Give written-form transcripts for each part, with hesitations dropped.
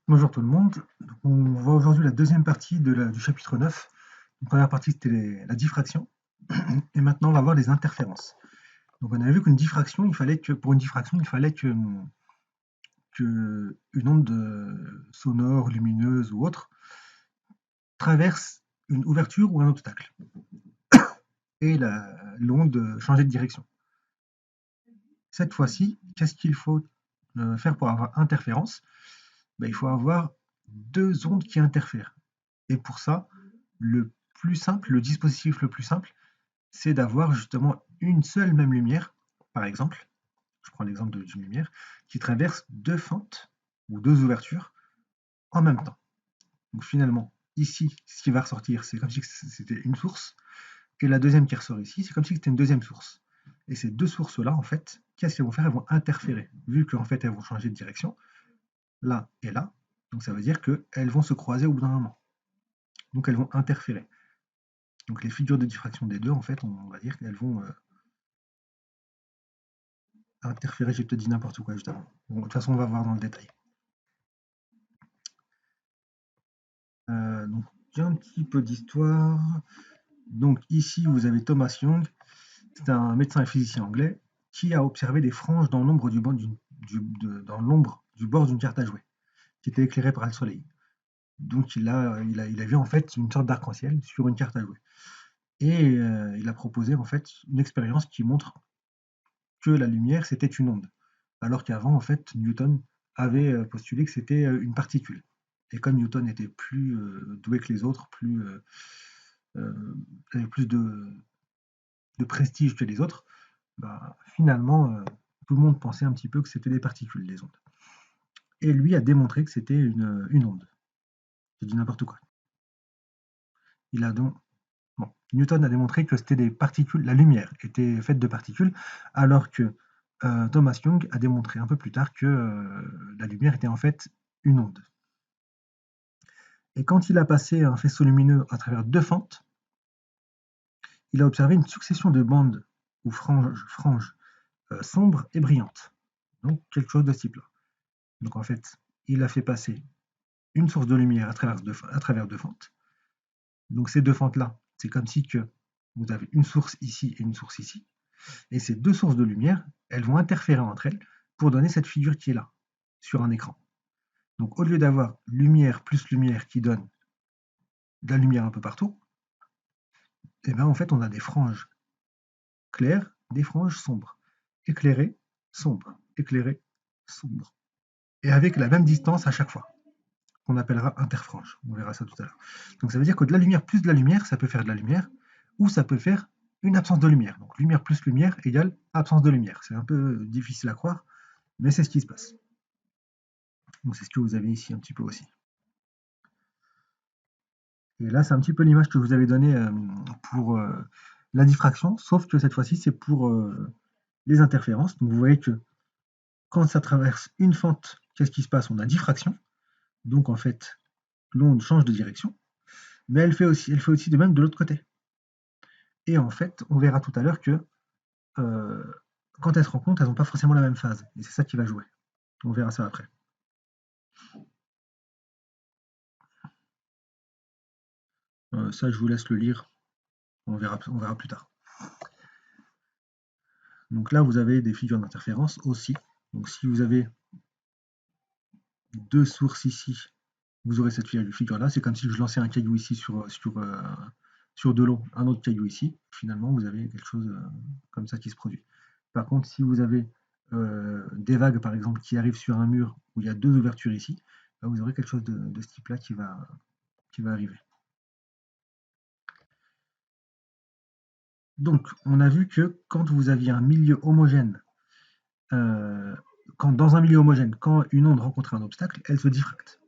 Bonjour tout le monde. On voit aujourd'hui la deuxième partie du chapitre 9. La première partie, c'était la diffraction. Et maintenant, on va voir les interférences. Donc, on avait vu qu'une diffraction, pour une diffraction, il fallait que une onde sonore, lumineuse ou autre traverse une ouverture ou un obstacle. Et l'onde changeait de direction. Cette fois-ci, qu'est-ce qu'il faut faire pour avoir interférence? Il faut avoir deux ondes qui interfèrent. Et pour ça, le dispositif le plus simple, c'est d'avoir justement une seule même lumière, par exemple, je prends l'exemple d'une lumière, qui traverse deux fentes ou deux ouvertures en même temps. Donc finalement, ici, ce qui va ressortir, c'est comme si c'était une source, et la deuxième qui ressort ici, c'est comme si c'était une deuxième source. Et ces deux sources-là, en fait, qu'est-ce qu'elles vont faire? Elles vont interférer, vu qu'en fait, elles vont changer de direction, là et là. Donc ça veut dire qu'elles vont se croiser au bout d'un moment. Donc elles vont interférer. Donc les figures de diffraction des deux, en fait, on va dire qu'elles vont interférer, j'ai peut-être dit n'importe quoi juste avant. Bon, de toute façon, on va voir dans le détail. Donc, un petit peu d'histoire. Donc ici, vous avez Thomas Young, c'est un médecin et physicien anglais qui a observé des franges dans l'ombre dans l'ombre du bord d'une carte à jouer, qui était éclairée par le soleil. Donc il a vu en fait une sorte d'arc-en-ciel sur une carte à jouer. Et il a proposé en fait une expérience qui montre que la lumière c'était une onde, alors qu'avant en fait Newton avait postulé que c'était une particule. Et comme Newton était plus doué que les autres, avait plus de prestige que les autres, finalement tout le monde pensait un petit peu que c'était des particules, les ondes. Et lui a démontré que c'était une onde. J'ai dit n'importe quoi. Il a donc Bon, Newton a démontré que c'était des particules, la lumière était faite de particules, alors que Thomas Young a démontré un peu plus tard que la lumière était en fait une onde. Et quand il a passé un faisceau lumineux à travers deux fentes, il a observé une succession de bandes ou franges sombres et brillantes. Donc quelque chose de ce type-là. Donc en fait, il a fait passer une source de lumière à travers deux fentes. Donc ces deux fentes-là, c'est comme si que vous avez une source ici et une source ici. Et ces deux sources de lumière, elles vont interférer entre elles pour donner cette figure qui est là, sur un écran. Donc au lieu d'avoir lumière plus lumière qui donne de la lumière un peu partout, et bien en fait on a des franges claires, des franges sombres. Éclairées, sombres, éclairées, sombres. Et avec la même distance à chaque fois, qu'on appellera interfrange. On verra ça tout à l'heure. Donc ça veut dire que de la lumière plus de la lumière, ça peut faire de la lumière, ou ça peut faire une absence de lumière. Donc lumière plus lumière égale absence de lumière. C'est un peu difficile à croire, mais c'est ce qui se passe. Donc c'est ce que vous avez ici un petit peu aussi. Et là, c'est un petit peu l'image que je vous avais donnée pour la diffraction, sauf que cette fois-ci, c'est pour les interférences. Donc vous voyez que quand ça traverse une fente, qu'est-ce qui se passe? On a diffraction. Donc en fait, l'onde change de direction, mais elle fait aussi de même de l'autre côté. Et en fait, on verra tout à l'heure que euh, quand elles se rencontrent, elles n'ont pas forcément la même phase. Et c'est ça qui va jouer. On verra ça après. Ça, je vous laisse le lire. On verra plus tard. Donc là, vous avez des figures d'interférence aussi. Donc si vous avez deux sources ici, vous aurez cette figure-là. C'est comme si je lançais un caillou ici sur de l'eau, un autre caillou ici. Finalement, vous avez quelque chose comme ça qui se produit. Par contre, si vous avez des vagues, par exemple, qui arrivent sur un mur où il y a deux ouvertures ici, vous aurez quelque chose de ce type-là qui va arriver. Donc, on a vu que quand vous aviez un milieu homogène, dans un milieu homogène, quand une onde rencontre un obstacle, elle se diffracte.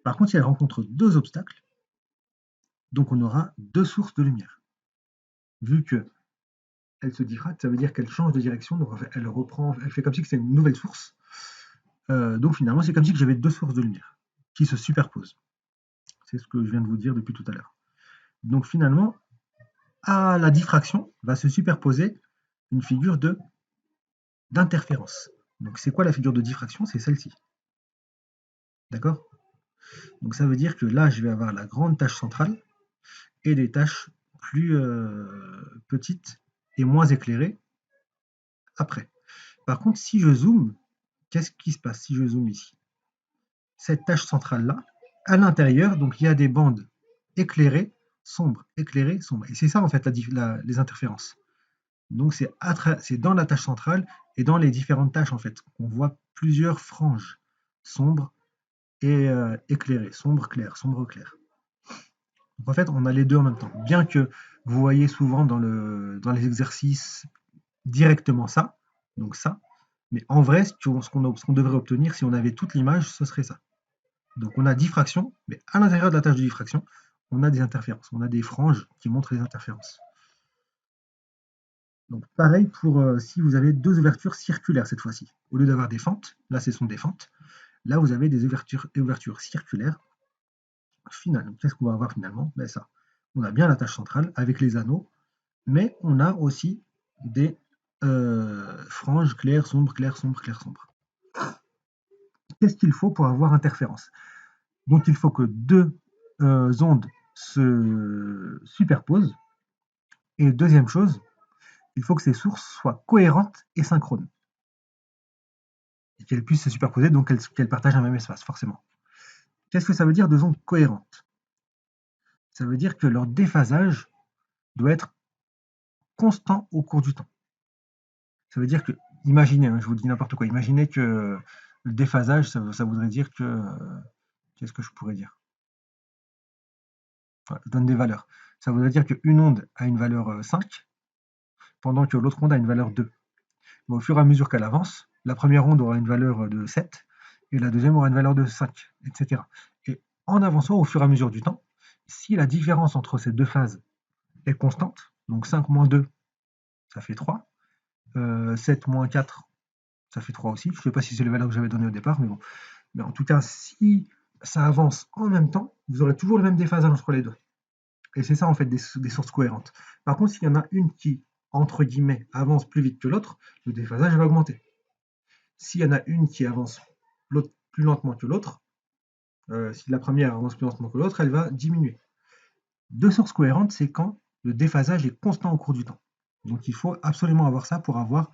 Par contre, si elle rencontre deux obstacles, donc on aura deux sources de lumière. Vu que elle se diffracte, ça veut dire qu'elle change de direction, donc elle fait comme si c'était une nouvelle source. Donc finalement, c'est comme si j'avais deux sources de lumière qui se superposent. C'est ce que je viens de vous dire depuis tout à l'heure. Donc finalement, à la diffraction va se superposer une figure d'interférence. Donc c'est quoi la figure de diffraction? C'est celle-ci. D'accord? Donc ça veut dire que là, je vais avoir la grande tache centrale et des taches plus petites et moins éclairées après. Par contre, si je zoome, qu'est-ce qui se passe si je zoome ici? Cette tache centrale-là, à l'intérieur, donc il y a des bandes éclairées, sombres, éclairées, sombres. Et c'est ça en fait les interférences. Donc c'est dans la tache centrale et dans les différentes taches en fait qu'on voit plusieurs franges sombres et éclairées, sombre, clair, sombre, clair. Donc en fait, on a les deux en même temps. Bien que vous voyez souvent dans les exercices directement ça, donc ça, mais en vrai, ce qu'on devrait obtenir si on avait toute l'image, ce serait ça. Donc on a diffraction, mais à l'intérieur de la tâche de diffraction, on a des interférences, on a des franges qui montrent les interférences. Donc pareil pour si vous avez deux ouvertures circulaires cette fois-ci. Au lieu d'avoir des fentes, là ce sont des fentes, là vous avez des ouvertures circulaires. Finalement, qu'est-ce qu'on va avoir finalement? Ben ça. On a bien la tâche centrale avec les anneaux, mais on a aussi des franges claires, sombres, claires, sombres, claires, sombres. Qu'est-ce qu'il faut pour avoir interférence? Donc il faut que deux ondes se superposent. Et deuxième chose, il faut que ces sources soient cohérentes et synchrones. Et qu'elles puissent se superposer, donc qu'elles partagent un même espace, forcément. Qu'est-ce que ça veut dire deux ondes cohérentes? Ça veut dire que leur déphasage doit être constant au cours du temps. Ça veut dire que, imaginez, je vous dis n'importe quoi, imaginez que le déphasage, ça voudrait dire que... qu'est-ce que je pourrais dire? Enfin, je donne des valeurs. Ça voudrait dire qu'une onde a une valeur 5, pendant que l'autre onde a une valeur 2. Mais au fur et à mesure qu'elle avance, la première onde aura une valeur de 7 et la deuxième aura une valeur de 5, etc. Et en avançant au fur et à mesure du temps, si la différence entre ces deux phases est constante, donc 5 moins 2, ça fait 3, 7 moins 4, ça fait 3 aussi. Je ne sais pas si c'est les valeurs que j'avais données au départ, mais bon. Mais en tout cas, si ça avance en même temps, vous aurez toujours le même déphasage entre les deux. Et c'est ça en fait des sources cohérentes. Par contre, s'il y en a une qui, entre guillemets, avance plus vite que l'autre, le déphasage va augmenter. S'il y en a une qui avance l'autre plus lentement que l'autre, si la première avance plus lentement que l'autre, elle va diminuer. Deux sources cohérentes, c'est quand le déphasage est constant au cours du temps. Donc il faut absolument avoir ça pour avoir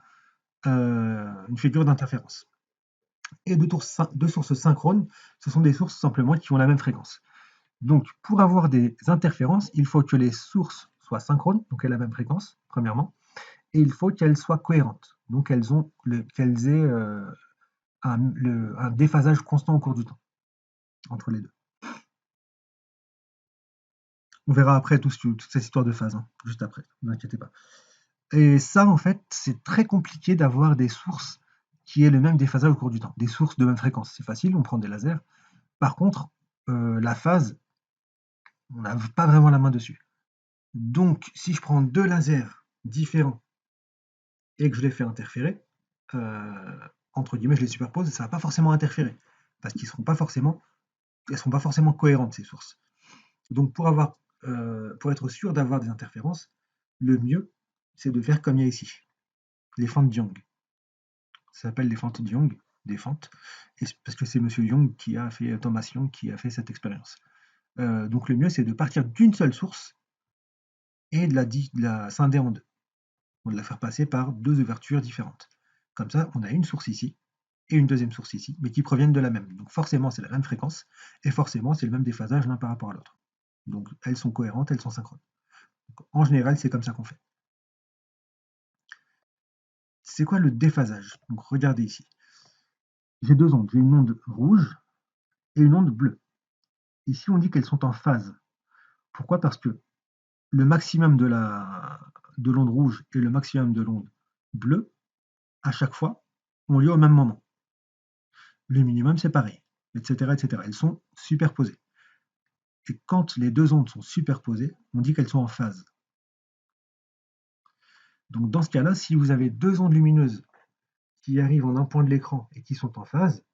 une figure d'interférence. Et deux sources synchrones, ce sont des sources simplement qui ont la même fréquence. Donc pour avoir des interférences, il faut que les sources soient synchrones, donc aient la même fréquence, premièrement, et il faut qu'elles soient cohérentes, donc qu'elles aient un déphasage constant au cours du temps entre les deux. On verra après toute cette histoire de phase, hein, juste après, ne vous inquiétez pas. Et ça, en fait, c'est très compliqué d'avoir des sources qui aient le même déphasage au cours du temps. Des sources de même fréquence, c'est facile, on prend des lasers. Par contre, la phase, on n'a pas vraiment la main dessus. Donc, si je prends deux lasers différents et que je les fais interférer, entre guillemets, je les superpose, ça ne va pas forcément interférer, parce qu'elles ne seront pas forcément cohérentes, ces sources. Donc, pour être sûr d'avoir des interférences, le mieux, c'est de faire comme il y a ici, les fentes de Young. Ça s'appelle les fentes de Young, des fentes, parce que c'est Monsieur Young qui a fait, Thomas Young qui a fait cette expérience. Donc le mieux, c'est de partir d'une seule source et de la scinder en deux. On de la faire passer par deux ouvertures différentes. Comme ça, on a une source ici et une deuxième source ici, mais qui proviennent de la même. Donc forcément, c'est la même fréquence, et forcément, c'est le même déphasage l'un par rapport à l'autre. Donc elles sont cohérentes, elles sont synchrones. Donc, en général, c'est comme ça qu'on fait. C'est quoi le déphasage? Donc regardez ici. J'ai deux ondes. J'ai une onde rouge et une onde bleue. Ici, on dit qu'elles sont en phase. Pourquoi? Parce que le maximum de l'onde rouge et le maximum de l'onde bleue, à chaque fois, ont lieu au même moment. Le minimum, c'est pareil, etc., etc. Elles sont superposées. Et quand les deux ondes sont superposées, on dit qu'elles sont en phase. Donc dans ce cas-là, si vous avez deux ondes lumineuses qui arrivent en un point de l'écran et qui sont en phase,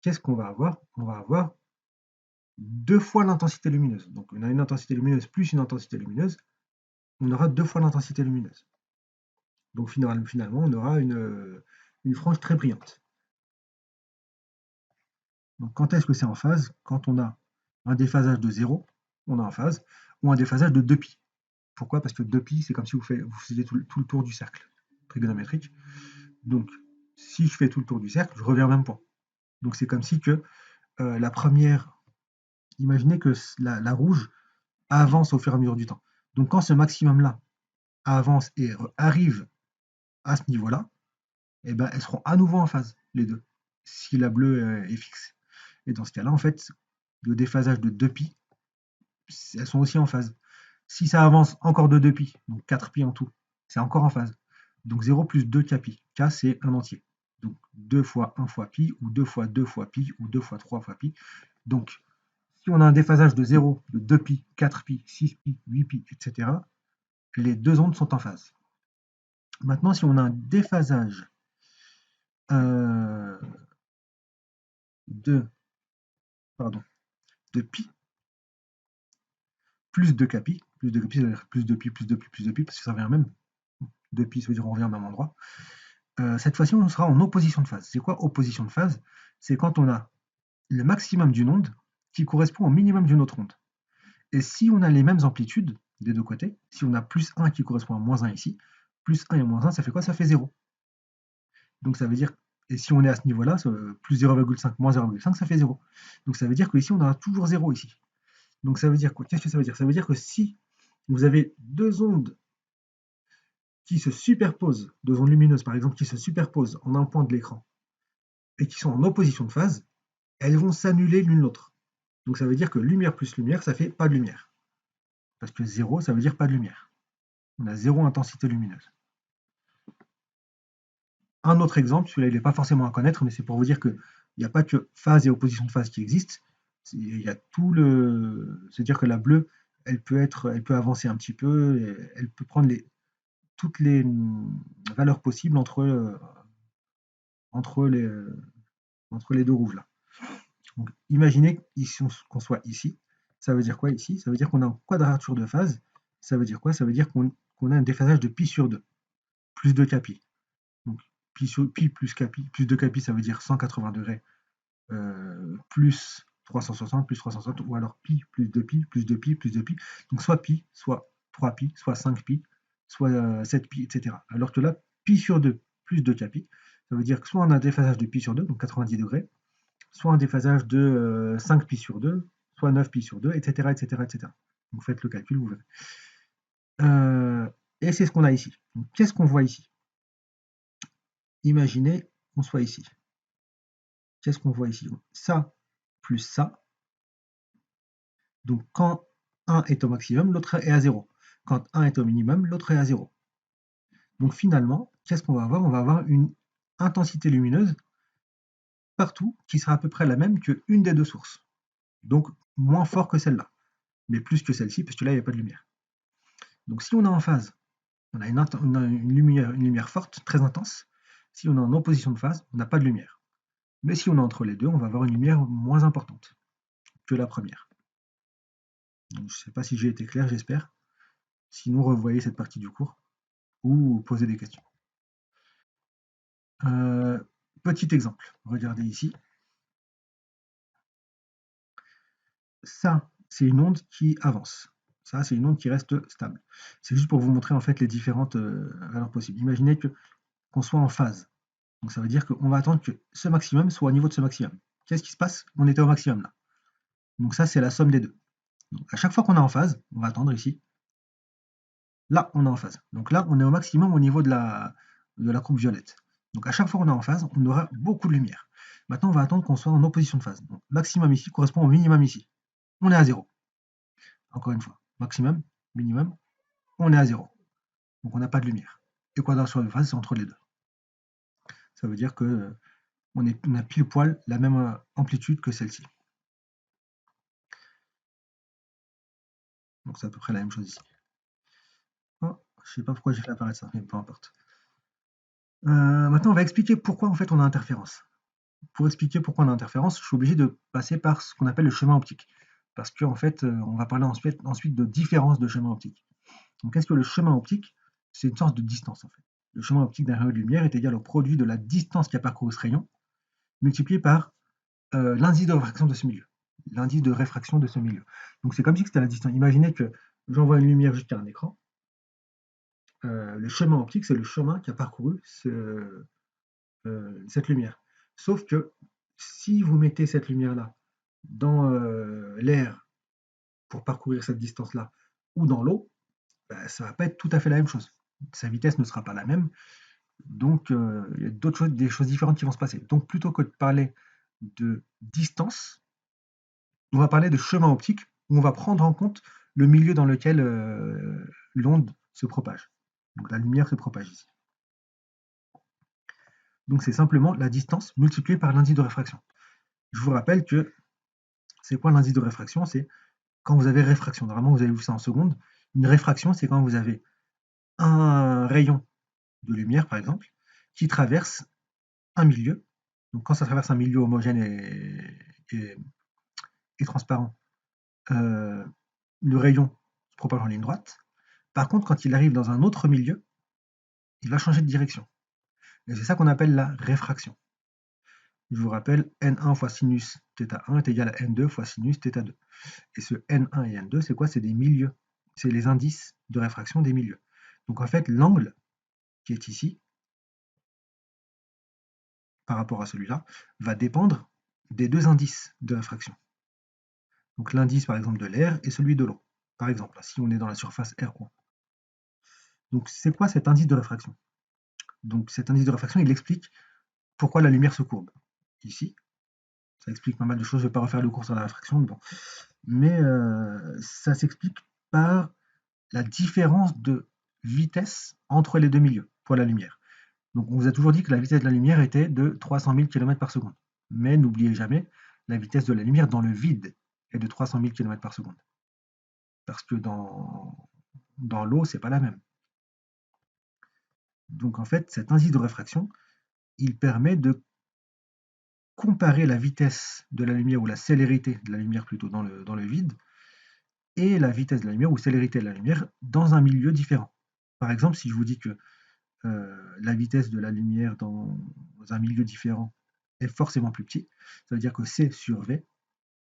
qu'est-ce qu'on va avoir? On va avoir deux fois l'intensité lumineuse. Donc on a une intensité lumineuse plus une intensité lumineuse, on aura deux fois l'intensité lumineuse. Donc finalement, on aura une frange très brillante. Donc quand est-ce que c'est en phase? Quand on a un déphasage de 0, on est en phase, ou un déphasage de 2π. Pourquoi? Parce que 2π, c'est comme si vous faisiez tout le tour du cercle trigonométrique. Donc, si je fais tout le tour du cercle, je reviens au même point. Donc c'est comme si que la première, imaginez que la rouge avance au fur et à mesure du temps. Donc quand ce maximum-là avance et arrive à ce niveau-là, eh ben, elles seront à nouveau en phase, les deux, si la bleue est fixe. Et dans ce cas-là, en fait, le déphasage de 2π, elles sont aussi en phase. Si ça avance encore de 2π, donc 4π en tout, c'est encore en phase. Donc 0 plus 2 kπ. K, c'est un entier. Donc 2 fois 1 fois pi, ou 2 fois 2 fois pi, ou 2 fois 3 fois pi. Donc, si on a un déphasage de 0, de 2π, 4π, 6π, 8π, etc., les deux ondes sont en phase. Maintenant, si on a un déphasage de, pardon, de pi plus 2 kπ, plus 2 kπ, ça veut dire plus 2 pi, plus 2 pi, plus 2 pi, parce que ça revient même. 2 pi, ça veut dire on revient au même endroit. Cette fois-ci, on sera en opposition de phase. C'est quoi opposition de phase? C'est quand on a le maximum d'une onde qui correspond au minimum d'une autre onde. Et si on a les mêmes amplitudes des deux côtés, si on a plus 1 qui correspond à moins 1 ici, plus 1 et moins 1, ça fait quoi? Ça fait 0. Donc ça veut dire, et si on est à ce niveau-là, plus 0,5 moins 0,5, ça fait 0. Donc ça veut dire qu'ici, on a toujours 0 ici. Donc ça veut dire quoi? Qu'est-ce que ça veut dire? Ça veut dire que si vous avez deux ondes qui se superposent, deux ondes lumineuses par exemple, qui se superposent en un point de l'écran, et qui sont en opposition de phase, elles vont s'annuler l'une l'autre. Donc ça veut dire que lumière plus lumière, ça fait pas de lumière. Parce que 0, ça veut dire pas de lumière. On a 0 intensité lumineuse. Un autre exemple, celui-là il n'est pas forcément à connaître, mais c'est pour vous dire qu'il n'y a pas que phase et opposition de phase qui existent. Il y a tout le. C'est-à-dire que la bleue, elle peut avancer un petit peu, elle peut prendre toutes les valeurs possibles entre les, entre les deux rouges là. Donc, imaginez qu'on soit ici. Ça veut dire quoi ici? Ça veut dire qu'on a une quadrature de phase. Ça veut dire quoi? Ça veut dire qu'on a un déphasage de pi sur 2, plus 2 kpi. Donc, pi plus kpi, plus 2 kpi, ça veut dire 180 degrés, plus 360, plus 360, ou alors pi plus 2pi, plus 2pi, plus 2pi. Donc, soit pi, soit 3pi, soit 5pi, soit 7pi, etc. Alors que là, pi sur 2 plus 2 kpi, ça veut dire que soit on a un déphasage de pi sur 2, donc 90 degrés, soit un déphasage de 5π sur 2, soit 9π sur 2, etc. etc., etc. Vous faites le calcul, vous verrez. Et c'est ce qu'on a ici. Qu'est-ce qu'on voit ici? Imaginez qu'on soit ici. Qu'est-ce qu'on voit ici? Ça plus ça. Donc quand 1 est au maximum, l'autre est à 0. Quand 1 est au minimum, l'autre est à 0. Donc finalement, qu'est-ce qu'on va avoir? On va avoir une intensité lumineuse partout qui sera à peu près la même qu'une des deux sources. Donc moins fort que celle-là, mais plus que celle-ci, parce que là, il n'y a pas de lumière. Donc si on est en phase, on a une lumière forte, très intense. Si on est en opposition de phase, on n'a pas de lumière. Mais si on est entre les deux, on va avoir une lumière moins importante que la première. Donc, je ne sais pas si j'ai été clair, j'espère. Sinon, revoyez cette partie du cours ou posez des questions. Petit exemple, regardez ici. Ça, c'est une onde qui avance. Ça, c'est une onde qui reste stable. C'est juste pour vous montrer en fait les différentes valeurs possibles. Imaginez qu'on soit en phase. Donc ça veut dire qu'on va attendre que ce maximum soit au niveau de ce maximum. Qu'est-ce qui se passe? On était au maximum là. Donc ça, c'est la somme des deux. Donc à chaque fois qu'on est en phase, on va attendre ici. Là, on est en phase. Donc là, on est au maximum au niveau de la courbe violette. Donc à chaque fois qu'on est en phase, on aura beaucoup de lumière. Maintenant, on va attendre qu'on soit en opposition de phase. Donc maximum ici correspond au minimum ici. On est à 0. Encore une fois, maximum, minimum, on est à 0. Donc on n'a pas de lumière. Équation de phase, c'est entre les deux. Ça veut dire que on a pile poil la même amplitude que celle-ci. Donc c'est à peu près la même chose ici. Oh, je ne sais pas pourquoi j'ai fait apparaître ça, mais peu importe. Maintenant, on va expliquer pourquoi en fait on a interférence. Pour expliquer pourquoi on a interférence, je suis obligé de passer par ce qu'on appelle le chemin optique. Parce qu'en fait, on va parler ensuite de différence de chemin optique. Donc qu'est-ce que le chemin optique? C'est une sorte de distance en fait. Le chemin optique d'un rayon de lumière est égal au produit de la distance qu'a parcouru ce rayon, multiplié par l'indice de réfraction de ce milieu. L'indice de réfraction de ce milieu. Donc c'est comme si c'était la distance. Imaginez que j'envoie une lumière jusqu'à un écran. Le chemin optique, c'est le chemin qui a parcouru cette lumière. Sauf que si vous mettez cette lumière-là dans l'air pour parcourir cette distance-là, ou dans l'eau, bah, ça ne va pas être tout à fait la même chose. Sa vitesse ne sera pas la même. Donc, il y a d'autres choses, des choses différentes qui vont se passer. Donc, plutôt que de parler de distance, on va parler de chemin optique, où on va prendre en compte le milieu dans lequel l'onde se propage. Donc, la lumière se propage ici. Donc, c'est simplement la distance multipliée par l'indice de réfraction. Je vous rappelle que c'est quoi l'indice de réfraction? C'est quand vous avez réfraction. Normalement, vous avez vu ça en seconde. Une réfraction, c'est quand vous avez un rayon de lumière, par exemple, qui traverse un milieu. Donc, quand ça traverse un milieu homogène et transparent, le rayon se propage en ligne droite. Par contre, quand il arrive dans un autre milieu, il va changer de direction. Et c'est ça qu'on appelle la réfraction. Je vous rappelle, n1 fois sinus θ1 est égal à n2 fois sinus θ2. Et ce n1 et n2, c'est quoi? C'est des milieux. C'est les indices de réfraction des milieux. Donc en fait, l'angle qui est ici, par rapport à celui-là, va dépendre des deux indices de réfraction. Donc l'indice, par exemple, de l'air et celui de l'eau. Par exemple, si on est dans la surface R1. Donc c'est quoi cet indice de réfraction? Donc cet indice de réfraction, il explique pourquoi la lumière se courbe. Ici, ça explique pas mal de choses, je ne vais pas refaire le cours sur la réfraction, mais bon. Mais ça s'explique par la différence de vitesse entre les deux milieux pour la lumière. Donc on vous a toujours dit que la vitesse de la lumière était de 300 000 km par seconde. Mais n'oubliez jamais, la vitesse de la lumière dans le vide est de 300 000 km par seconde. Parce que dans l'eau, c'est pas la même. Donc en fait, cet indice de réfraction, il permet de comparer la vitesse de la lumière ou la célérité de la lumière plutôt dans le vide et la vitesse de la lumière ou célérité de la lumière dans un milieu différent. Par exemple, si je vous dis que la vitesse de la lumière dans un milieu différent est forcément plus petit, ça veut dire que C sur V,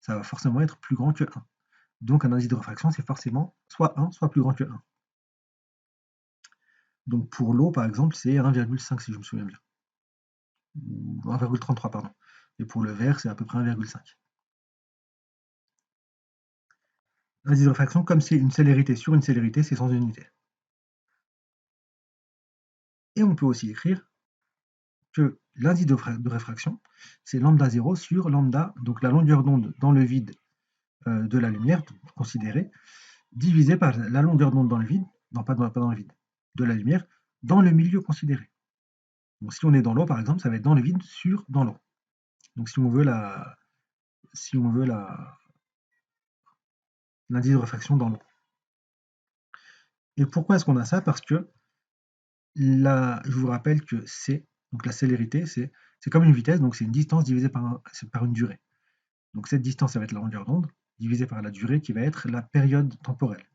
ça va forcément être plus grand que 1. Donc un indice de réfraction, c'est forcément soit 1, soit plus grand que 1. Donc pour l'eau, par exemple, c'est 1,5 si je me souviens bien. Ou 1,33, pardon. Et pour le verre, c'est à peu près 1,5. L'indice de réfraction, comme c'est une célérité sur une célérité, c'est sans unité. Et on peut aussi écrire que l'indice de réfraction, c'est lambda 0 sur lambda, donc la longueur d'onde dans le vide de la lumière considérée, divisé par la longueur d'onde dans le vide, non pas dans le vide, de la lumière, dans le milieu considéré. Donc si on est dans l'eau, par exemple, ça va être dans le vide sur dans l'eau. Donc si on veut l'indice de réfraction dans l'eau. Et pourquoi est-ce qu'on a ça? Parce que je vous rappelle que C, donc la célérité, c'est comme une vitesse, donc c'est une distance divisée par une durée. Donc cette distance, ça va être la longueur d'onde, divisée par la durée qui va être la période temporelle.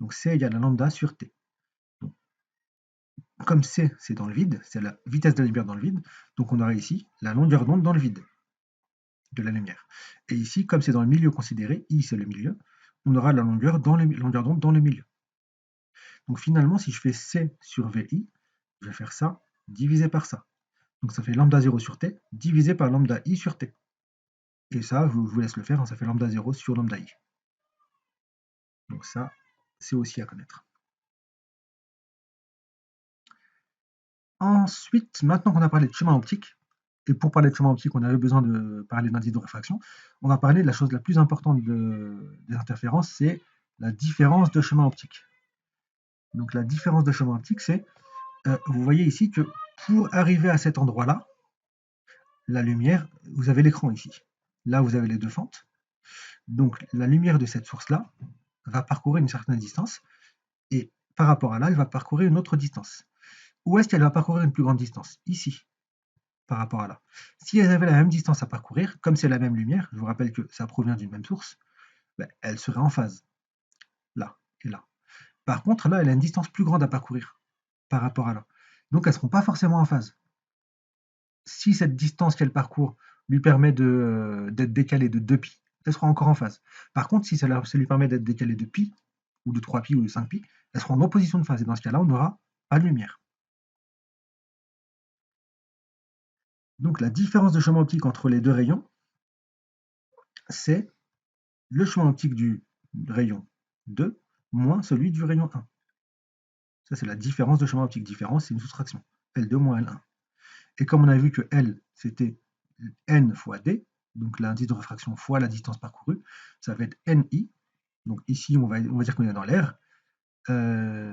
Donc C égale à lambda sur T. Donc, comme C, c'est dans le vide, c'est la vitesse de la lumière dans le vide, donc on aura ici la longueur d'onde dans le vide de la lumière. Et ici, comme c'est dans le milieu considéré, I c'est le milieu, on aura la longueur d'onde dans le milieu. Donc finalement, si je fais C sur VI, je vais faire ça divisé par ça. Donc ça fait lambda 0 sur T divisé par lambda I sur T. Et ça, je vous laisse le faire, hein, ça fait lambda 0 sur lambda I. Donc ça, c'est aussi à connaître. Ensuite, maintenant qu'on a parlé de chemin optique, et pour parler de chemin optique, on avait besoin de parler d'indice de réfraction, on va parler de la chose la plus importante des interférences, c'est la différence de chemin optique. Donc la différence de chemin optique, c'est, vous voyez ici que pour arriver à cet endroit-là, la lumière, vous avez l'écran ici. Là, vous avez les deux fentes. Donc la lumière de cette source-là va parcourir une certaine distance, et par rapport à là, elle va parcourir une autre distance. Où est-ce qu'elle va parcourir une plus grande distance? Ici, par rapport à là. Si elles avaient la même distance à parcourir, comme c'est la même lumière, je vous rappelle que ça provient d'une même source, ben, elle serait en phase, là et là. Par contre, là, elle a une distance plus grande à parcourir par rapport à là. Donc, elles ne seront pas forcément en phase. Si cette distance qu'elle parcourt lui permet d'être décalé de 2π, elle sera encore en phase. Par contre, si ça lui permet d'être décalé de π, ou de 3π ou de 5π, elle sera en opposition de phase. Et dans ce cas-là, on n'aura pas de lumière. Donc la différence de chemin optique entre les deux rayons, c'est le chemin optique du rayon 2 moins celui du rayon 1. Ça, c'est la différence de chemin optique. Différence, c'est une soustraction. L2 moins L1. Et comme on a vu que L, c'était N fois D, donc l'indice de réfraction fois la distance parcourue, ça va être NI. Donc ici, on va dire qu'on est dans l'air,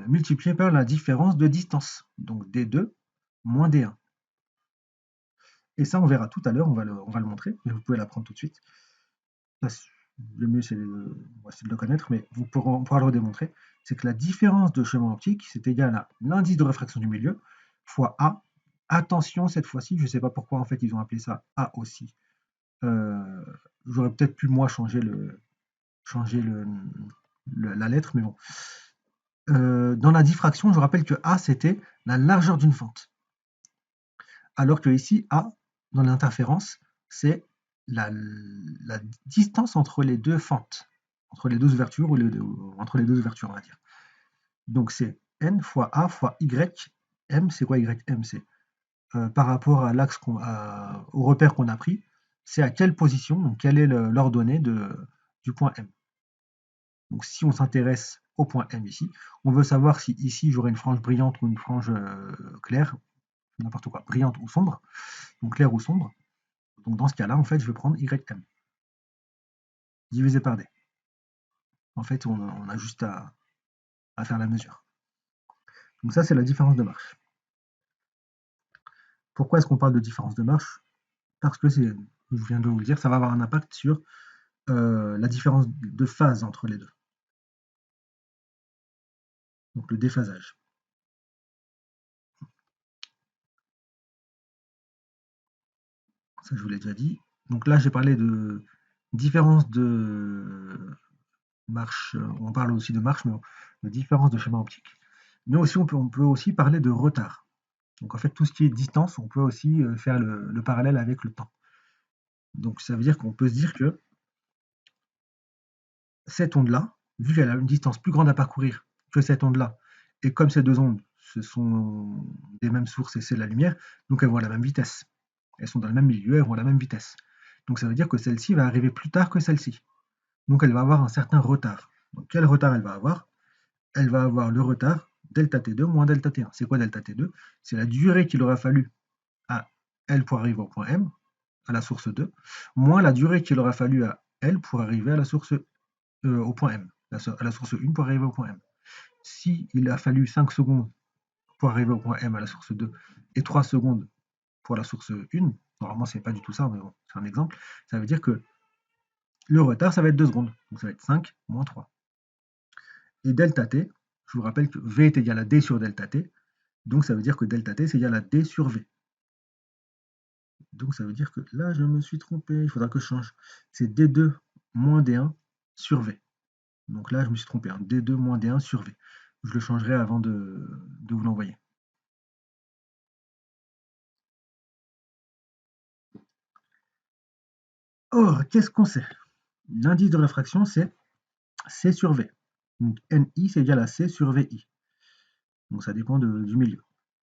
multiplié par la différence de distance. Donc D2 moins D1. Et ça, on verra tout à l'heure, on va le montrer, mais vous pouvez l'apprendre tout de suite. Le mieux, c'est de le connaître, mais on pourra le redémontrer. C'est que la différence de chemin optique, c'est égal à l'indice de réfraction du milieu fois A. Attention, cette fois-ci, je ne sais pas pourquoi en fait ils ont appelé ça A aussi. J'aurais peut-être pu moi changer la lettre, mais bon. Dans la diffraction, je rappelle que A c'était la largeur d'une fente. Alors que ici, A, dans l'interférence, c'est la distance entre les deux fentes, entre les deux ouvertures, entre les deux ouvertures, on va dire. Donc c'est N fois A fois Y. M, c'est quoi Y? M, c'est par rapport à l'axe au repère qu'on a pris, c'est à quelle position, donc quelle est l'ordonnée du point M. Donc si on s'intéresse au point M ici, on veut savoir si ici j'aurai une frange brillante ou une frange claire, n'importe quoi, brillante ou sombre, donc claire ou sombre. Donc dans ce cas-là, en fait, je vais prendre YM divisé par D. En fait, on a juste à faire la mesure. Donc ça, c'est la différence de marche. Pourquoi est-ce qu'on parle de différence de marche? Parce que, je viens de vous le dire, ça va avoir un impact sur la différence de phase entre les deux. Donc le déphasage. Ça, je vous l'ai déjà dit. Donc là, j'ai parlé de différence de marche. On parle aussi de marche, mais de différence de schéma optique. Mais aussi, on peut aussi parler de retard. Donc en fait, tout ce qui est distance, on peut aussi faire le parallèle avec le temps. Donc ça veut dire qu'on peut se dire que cette onde-là, vu qu'elle a une distance plus grande à parcourir que cette onde-là, et comme ces deux ondes, ce sont des mêmes sources et c'est la lumière, donc elles vont à la même vitesse. Elles sont dans le même milieu, elles vont à la même vitesse. Donc ça veut dire que celle-ci va arriver plus tard que celle-ci. Donc elle va avoir un certain retard. Donc quel retard elle va avoir? Elle va avoir le retard delta T2 moins delta T1. C'est quoi delta T2? C'est la durée qu'il aura fallu à L pour arriver au point M, à la source 2, moins la durée qu'il aura fallu à L pour arriver à la source au point M, à la source 1 pour arriver au point M. Si il a fallu 5 secondes pour arriver au point M à la source 2 et 3 secondes pour la source 1, normalement c'est pas du tout ça, mais bon, c'est un exemple, ça veut dire que le retard, ça va être 2 secondes. Donc ça va être 5 moins 3. Et delta t, je vous rappelle que V est égal à D sur delta t, donc ça veut dire que delta t c'est égal à D sur V. Donc ça veut dire que là, je me suis trompé, il faudra que je change. C'est D2 moins D1 sur V. Donc là, je me suis trompé, hein. D2 moins D1 sur V. Je le changerai avant de vous l'envoyer. Or, qu'est-ce qu'on sait? L'indice de réfraction, c'est C sur V. Donc NI, c'est égal à C sur VI. Donc ça dépend du milieu.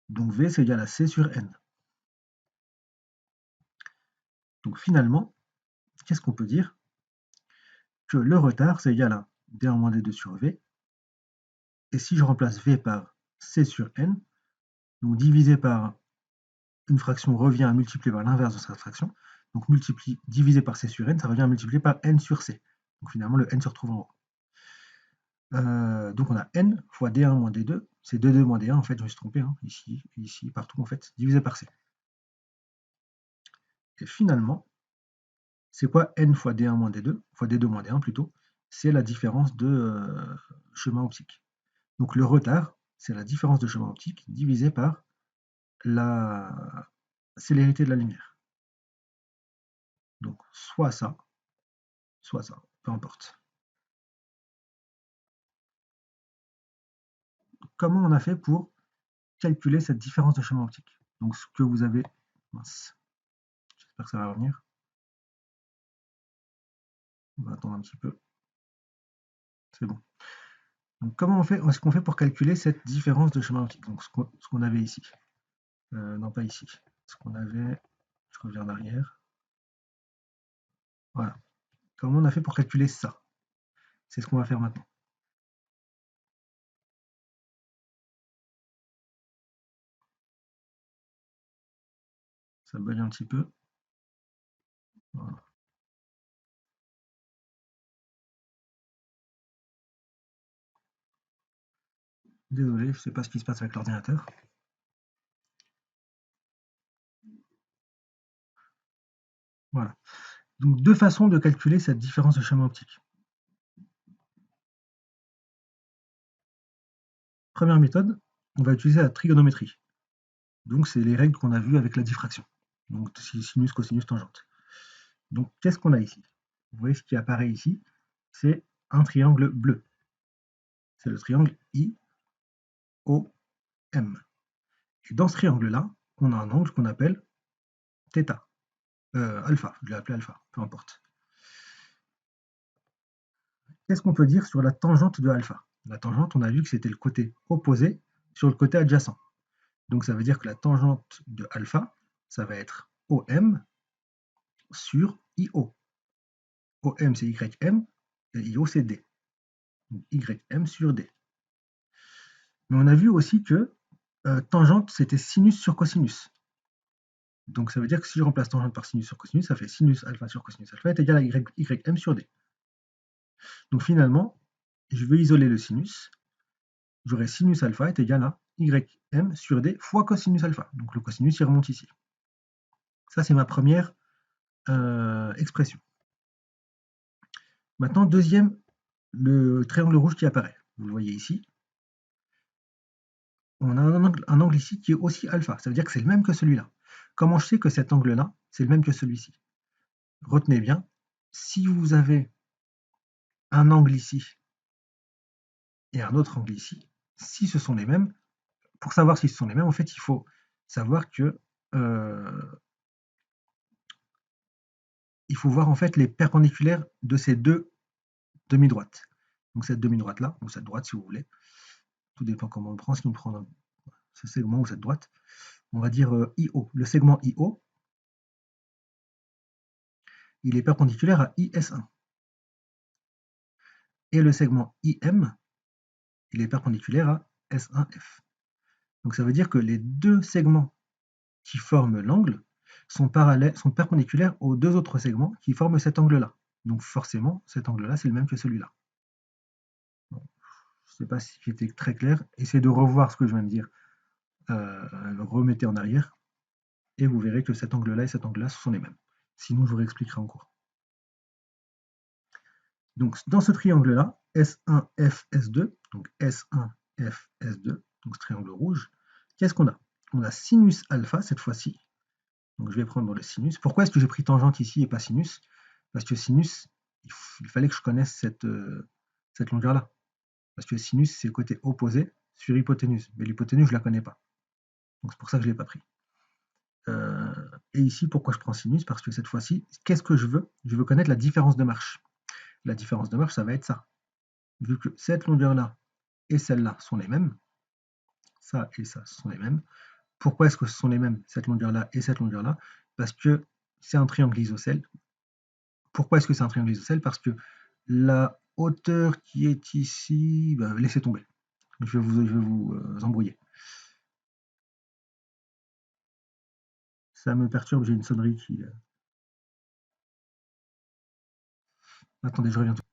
Donc V, c'est égal à C sur N. Donc finalement, qu'est-ce qu'on peut dire? Que le retard, c'est égal à D1 moins D2 sur V. Et si je remplace V par C sur N, donc divisé par une fraction revient à multiplier par l'inverse de cette fraction. Donc divisé par C sur N, ça revient à multiplier par N sur C. Donc finalement, le N se retrouve en haut. Donc on a N fois D1 moins D2. C'est D2 moins D1, en fait, je me suis trompé, hein, ici, partout, en fait, divisé par C. Et finalement, c'est quoi N fois D1 moins D2? Fois D2 moins D1 plutôt. C'est la différence de chemin optique. Donc le retard, c'est la différence de chemin optique divisé par la célérité de la lumière. Donc soit ça, peu importe. Comment on a fait pour calculer cette différence de chemin optique? Donc ce que vous avez, mince, j'espère que ça va revenir. On va attendre un petit peu. C'est bon. Donc, comment est-ce qu'on fait pour calculer cette différence de chemin optique? Donc, ce qu'on avait ici. Non, pas ici. Ce qu'on avait, je reviens en arrière. Voilà. Comment on a fait pour calculer ça? C'est ce qu'on va faire maintenant. Ça bug un petit peu. Voilà. Désolé, je ne sais pas ce qui se passe avec l'ordinateur. Voilà. Donc, deux façons de calculer cette différence de schéma optique. Première méthode, on va utiliser la trigonométrie. Donc, c'est les règles qu'on a vues avec la diffraction. Donc, sinus, cosinus, tangente. Donc, qu'est-ce qu'on a ici? Vous voyez ce qui apparaît ici, c'est un triangle bleu. C'est le triangle IOM. Et dans ce triangle-là, on a un angle qu'on appelle θ. Alpha, je l'ai appelé alpha, peu importe. Qu'est-ce qu'on peut dire sur la tangente de alpha? La tangente, on a vu que c'était le côté opposé sur le côté adjacent. Donc ça veut dire que la tangente de alpha, ça va être OM sur IO. OM c'est YM et IO c'est D. Donc YM sur D. Mais on a vu aussi que tangente c'était sinus sur cosinus. Donc ça veut dire que si je remplace tangente par sinus sur cosinus, ça fait sinus alpha sur cosinus alpha est égal à YM sur D. Donc finalement, je veux isoler le sinus. J'aurai sinus alpha est égal à YM sur D fois cosinus alpha. Donc le cosinus il remonte ici. Ça c'est ma première expression. Maintenant, deuxième, le triangle rouge qui apparaît. Vous le voyez ici. On a un angle ici qui est aussi alpha. Ça veut dire que c'est le même que celui-là. Comment je sais que cet angle-là, c'est le même que celui-ci? Retenez bien, si vous avez un angle ici et un autre angle ici, si ce sont les mêmes, pour savoir si ce sont les mêmes, en fait, il faut savoir que il faut voir en fait les perpendiculaires de ces deux demi-droites. Donc cette demi-droite-là, ou cette droite si vous voulez, tout dépend comment on le prend, si on prend ce segment ou cette droite, on va dire IO. Le segment IO, il est perpendiculaire à IS1. Et le segment IM, il est perpendiculaire à S1F. Donc ça veut dire que les deux segments qui forment l'angle sont perpendiculaires aux deux autres segments qui forment cet angle-là. Donc forcément, cet angle-là, c'est le même que celui-là. Bon, je ne sais pas si j'étais très clair. Essayez de revoir ce que je viens de dire. Remettez en arrière et vous verrez que cet angle-là et cet angle-là, ce sont les mêmes. Sinon, je vous réexpliquerai en cours. Donc, dans ce triangle-là, S1, F, S2, donc S1, F, S2, donc ce triangle rouge, qu'est-ce qu'on a? On a sinus alpha cette fois-ci. Donc, je vais prendre le sinus. Pourquoi est-ce que j'ai pris tangente ici et pas sinus? Parce que sinus, il fallait que je connaisse cette longueur-là. Parce que sinus, c'est le côté opposé sur hypoténuse. Mais l'hypoténuse, je ne la connais pas. Donc, c'est pour ça que je ne l'ai pas pris. Et ici, pourquoi je prends sinus? Parce que cette fois-ci, qu'est-ce que je veux? Je veux connaître la différence de marche. La différence de marche, ça va être ça. Vu que cette longueur-là et celle-là sont les mêmes, ça et ça sont les mêmes. Pourquoi est-ce que ce sont les mêmes, cette longueur-là et cette longueur-là? Parce que c'est un triangle isocèle. Pourquoi est-ce que c'est un triangle isocèle? Parce que la hauteur qui est ici, laissez tomber. Je vais vous embrouiller. Ça me perturbe, j'ai une sonnerie qui... Attendez, je reviens tout.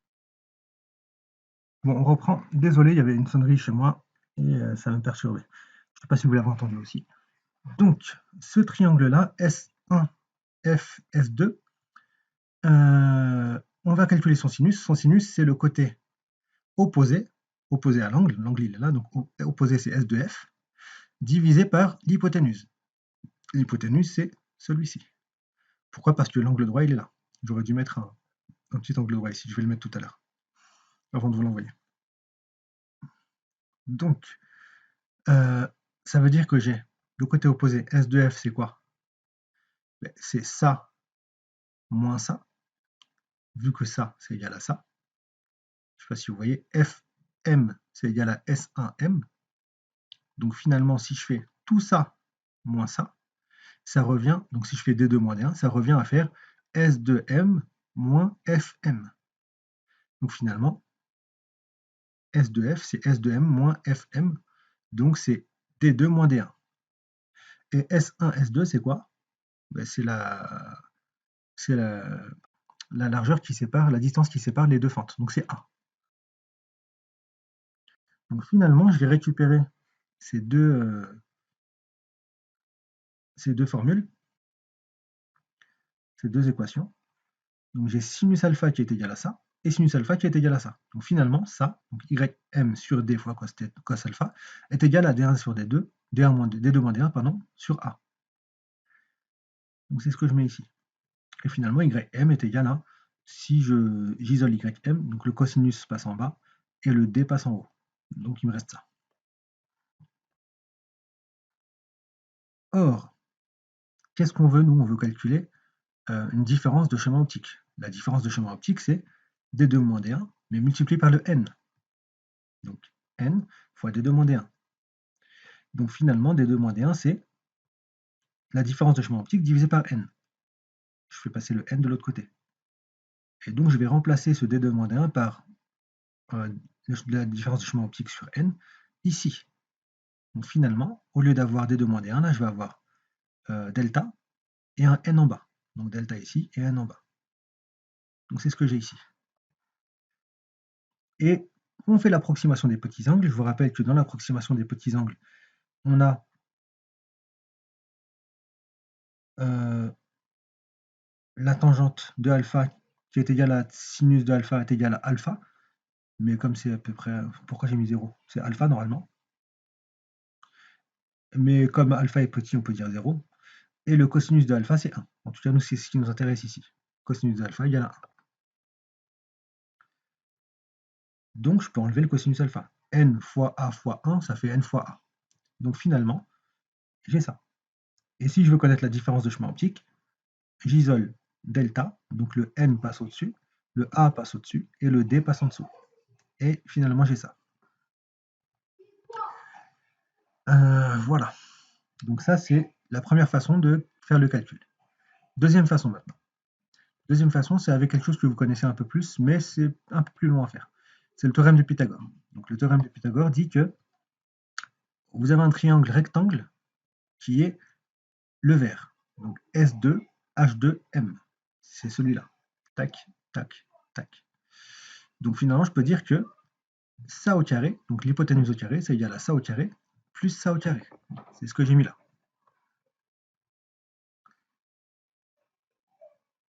Bon, on reprend. Désolé, il y avait une sonnerie chez moi et ça me perturbait. Je ne sais pas si vous l'avez entendu aussi. Donc, ce triangle-là, S1, F, S2, on va calculer son sinus. Son sinus, c'est le côté opposé à l'angle. L'angle, il est là, donc opposé, c'est S2F, divisé par l'hypoténuse. L'hypoténuse, c'est celui-ci. Pourquoi? Parce que l'angle droit, il est là. J'aurais dû mettre un petit angle droit ici. Je vais le mettre tout à l'heure, avant de vous l'envoyer. Donc, ça veut dire que j'ai le côté opposé, S2F, c'est quoi? C'est ça moins ça. vu que ça, c'est égal à ça, je ne sais pas si vous voyez, Fm, c'est égal à S1M. Donc finalement, si je fais tout ça moins ça revient, donc si je fais D2 moins D1, ça revient à faire S2M moins Fm. Donc finalement, S2F, c'est S2M moins Fm, donc c'est D2 moins D1. Et S1, S2, c'est quoi? Ben, c'est la largeur qui sépare, la distance qui sépare les deux fentes, donc c'est A. Donc finalement, je vais récupérer ces deux formules, ces deux équations. Donc j'ai sinus alpha qui est égal à ça, et sinus alpha qui est égal à ça. Donc finalement, ça, donc ym sur d fois cos alpha, est égal à d1 sur d2, d1 moins d2 moins d1, pardon, sur a. Donc c'est ce que je mets ici. Et finalement, ym est égal à, si j'isole ym, donc le cosinus passe en bas, et le d passe en haut. Donc il me reste ça. Or, qu'est-ce qu'on veut, nous? On veut calculer une différence de chemin optique. La différence de chemin optique, c'est d2 moins d1, mais multiplié par le n. Donc n fois d2 moins d1. Donc finalement, d2 moins d1, c'est la différence de chemin optique divisée par n. Je fais passer le n de l'autre côté. Et donc je vais remplacer ce d2 moins d1 par la différence de chemin optique sur n, ici. Donc finalement, au lieu d'avoir d2 moins d1, là je vais avoir delta et un n en bas. Donc delta ici et n en bas. Donc c'est ce que j'ai ici. Et on fait l'approximation des petits angles. Je vous rappelle que dans l'approximation des petits angles, on a la tangente de alpha qui est égale à sinus de alpha est égale à alpha. Mais comme c'est à peu près... Pourquoi j'ai mis 0? C'est alpha normalement. Mais comme alpha est petit, on peut dire 0. Et le cosinus de alpha, c'est 1. En tout cas, nous, c'est ce qui nous intéresse ici. Cosinus de alpha égale à 1. Donc, je peux enlever le cosinus alpha. N fois A fois 1, ça fait N fois A. Donc, finalement, j'ai ça. Et si je veux connaître la différence de chemin optique, j'isole delta. Donc, le N passe au-dessus, le A passe au-dessus, et le D passe en dessous. Et finalement, j'ai ça. Voilà. Donc ça, c'est la première façon de faire le calcul. Deuxième façon maintenant. Deuxième façon, c'est avec quelque chose que vous connaissez un peu plus, mais c'est un peu plus long à faire. C'est le théorème de Pythagore. Donc le théorème de Pythagore dit que vous avez un triangle rectangle qui est le vert. Donc S2, H2M. C'est celui-là. Tac, tac, tac. Donc finalement, je peux dire que ça au carré, donc l'hypoténuse au carré, c'est égal à ça au carré, plus ça au carré. C'est ce que j'ai mis là.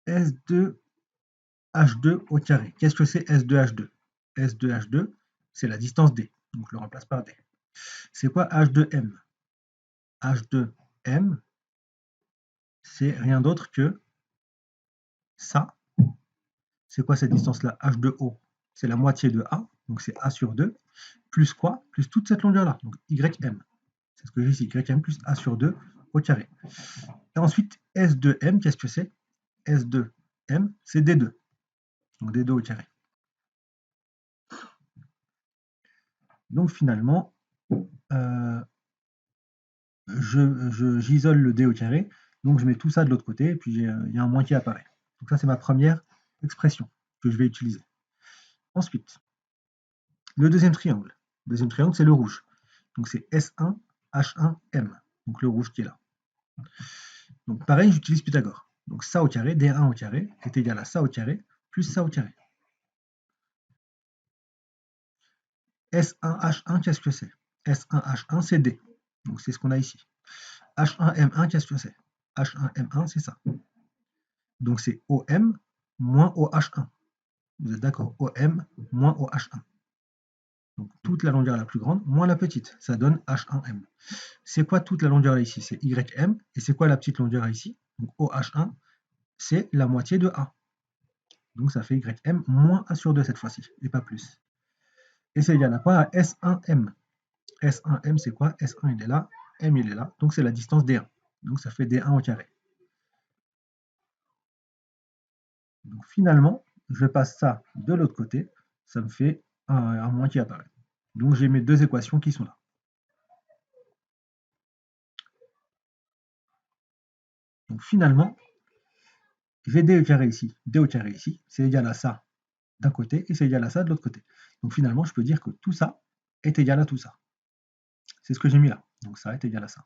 S2, H2 au carré. Qu'est-ce que c'est S2H2? S2H2, c'est la distance D. Donc je le remplace par D. C'est quoi H2M? H2M, c'est rien d'autre que ça. C'est quoi cette distance-là? H2O, c'est la moitié de A, donc c'est A sur 2, plus quoi? Plus toute cette longueur-là, donc YM. C'est ce que j'ai ici, YM plus A sur 2 au carré. Et ensuite, S2M, qu'est-ce que c'est? S2M, c'est D2, donc D2 au carré. Donc finalement, j'isole le D au carré, donc je mets tout ça de l'autre côté, et puis il y a un moins qui apparaît. Donc ça, c'est ma première expression que je vais utiliser. Ensuite, le deuxième triangle. Le deuxième triangle, c'est le rouge. Donc c'est S1, H1M. Donc le rouge qui est là. Donc pareil, j'utilise Pythagore. Donc ça au carré, D1 au carré, est égal à ça au carré, plus ça au carré. S1, H1, qu'est-ce que c'est? S1, H1, c'est D. Donc c'est ce qu'on a ici. H1, M1, qu'est-ce que c'est? H1, M1, c'est ça. Donc c'est OM moins OH1. Vous êtes d'accord? OM moins OH1. Donc toute la longueur la plus grande moins la petite. Ça donne H1M. C'est quoi toute la longueur là ici? C'est YM. Et c'est quoi la petite longueur là ici? Donc OH1, c'est la moitié de A. Donc ça fait YM moins A sur 2 cette fois-ci, et pas plus. Et c'est égal à quoi? À S1M. S1M, c'est quoi? S1, il est là. M, il est là. Donc c'est la distance D1. Donc ça fait D1 au carré. Donc finalement, je passe ça de l'autre côté, ça me fait un moins qui apparaît. Donc j'ai mes deux équations qui sont là. Donc finalement, j'ai d au carré ici, d au carré ici, c'est égal à ça d'un côté et c'est égal à ça de l'autre côté. Donc finalement, je peux dire que tout ça est égal à tout ça. C'est ce que j'ai mis là. Donc ça est égal à ça.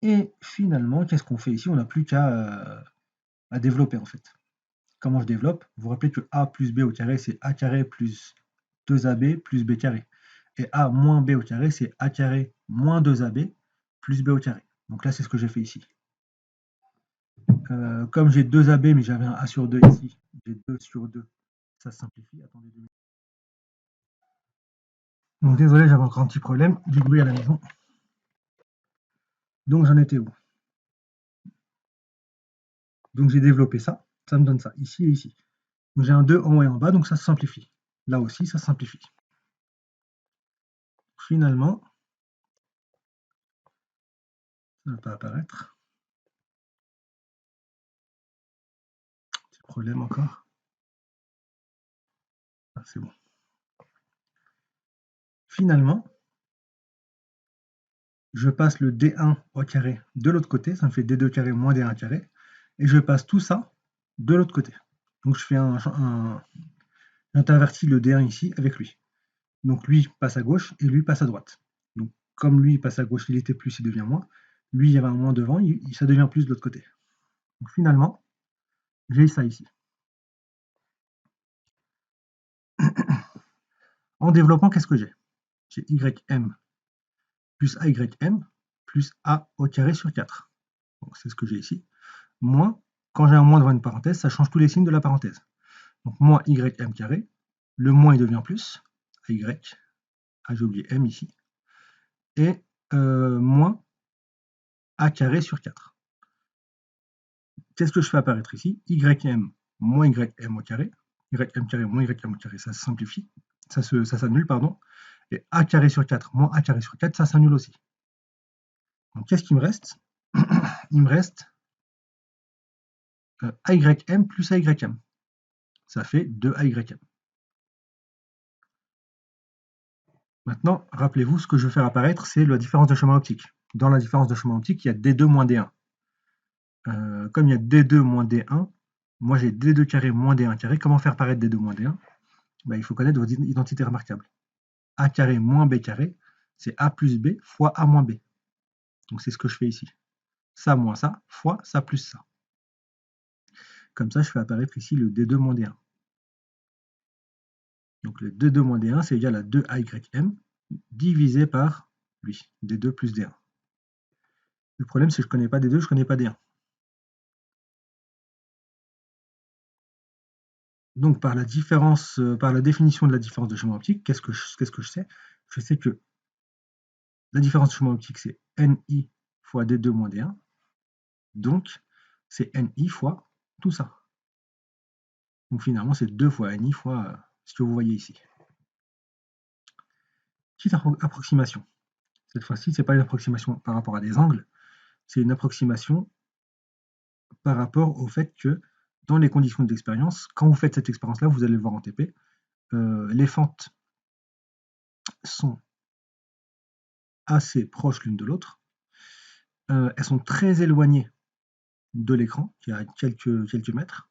Et finalement, qu'est-ce qu'on fait ici? On n'a plus qu'à développer en fait. Comment je développe? Vous vous rappelez que a plus b au carré, c'est a carré plus 2ab plus b carré. Et a moins b au carré, c'est a carré moins 2ab plus b au carré. Donc là, c'est ce que j'ai fait ici. Comme j'ai 2ab, mais j'avais un a sur 2 ici, j'ai 2 sur 2. Ça se simplifie. Attendez 2 minutes. Donc désolé, j'avais encore un petit problème, du bruit à la maison. Donc j'en étais où? Donc j'ai développé ça, ça me donne ça, ici et ici. Donc j'ai un 2 en haut et en bas, donc ça se simplifie. Là aussi, ça se simplifie. Finalement, ça ne va pas apparaître. Petit problème encore. Ah, c'est bon. Finalement, je passe le D1 au carré de l'autre côté, ça me fait D2 carré moins D1 carré, et je passe tout ça de l'autre côté. Donc je fais j'intervertis le D1 ici avec lui. Donc lui passe à gauche et lui passe à droite. Donc comme lui passe à gauche, il était plus, il devient moins. Lui, il y avait un moins devant, ça devient plus de l'autre côté. Donc finalement, j'ai ça ici. En développant, qu'est-ce que j'ai? J'ai ym plus aym plus a au carré sur 4. Donc c'est ce que j'ai ici. Moins, quand j'ai un moins devant une parenthèse, ça change tous les signes de la parenthèse. Donc moins ym carré, le moins il devient plus, y, j'ai oublié m ici, et moins a carré sur 4. Qu'est-ce que je fais apparaître ici? Ym moins ym au carré, ym carré moins ym au carré, ça se simplifie, ça s'annule, pardon, et a carré sur 4 moins a carré sur 4, ça s'annule aussi. Donc qu'est-ce qu'il me reste? Il me reste aym plus aym. Ça fait 2aym. Maintenant, rappelez-vous, ce que je veux faire apparaître, c'est la différence de chemin optique. Dans la différence de chemin optique, il y a D2 moins D1. Comme il y a D2 moins D1, moi j'ai D2 carré moins D1 carré. Comment faire apparaître D2 moins D1? Il faut connaître votre identité remarquable. A carré moins B carré, c'est A plus B fois A moins B. Donc c'est ce que je fais ici. Ça moins ça, fois ça plus ça. Comme ça, je fais apparaître ici le D2 moins D1. Donc le D2 moins D1, c'est égal à 2AYM divisé par lui, D2 plus D1. Le problème, c'est que je ne connais pas D2, je ne connais pas D1. Donc par la définition de la différence de chemin optique, qu'est-ce que je sais? Je sais que la différence de chemin optique, c'est NI fois D2 moins D1. Donc, c'est NI fois tout ça. Donc finalement, c'est 2 fois NI fois ce que vous voyez ici. Petite approximation. Cette fois-ci, ce n'est pas une approximation par rapport à des angles, c'est une approximation par rapport au fait que dans les conditions d'expérience, quand vous faites cette expérience-là, vous allez le voir en TP, les fentes sont assez proches l'une de l'autre. Elles sont très éloignées de l'écran, qui est à quelques mètres.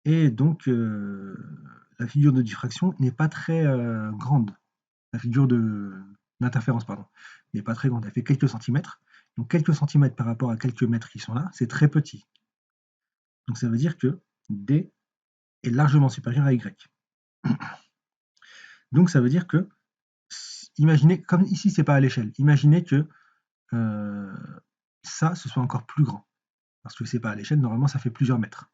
Et donc, la figure de diffraction n'est pas très grande. La figure d'interférence, pardon, n'est pas très grande. Elle fait quelques centimètres. Donc, quelques centimètres par rapport à quelques mètres qui sont là, c'est très petit. Donc, ça veut dire que D est largement supérieur à Y. Donc, ça veut dire que, imaginez, comme ici, c'est pas à l'échelle, imaginez que ça, ce soit encore plus grand. Parce que c'est pas à l'échelle, normalement, ça fait plusieurs mètres.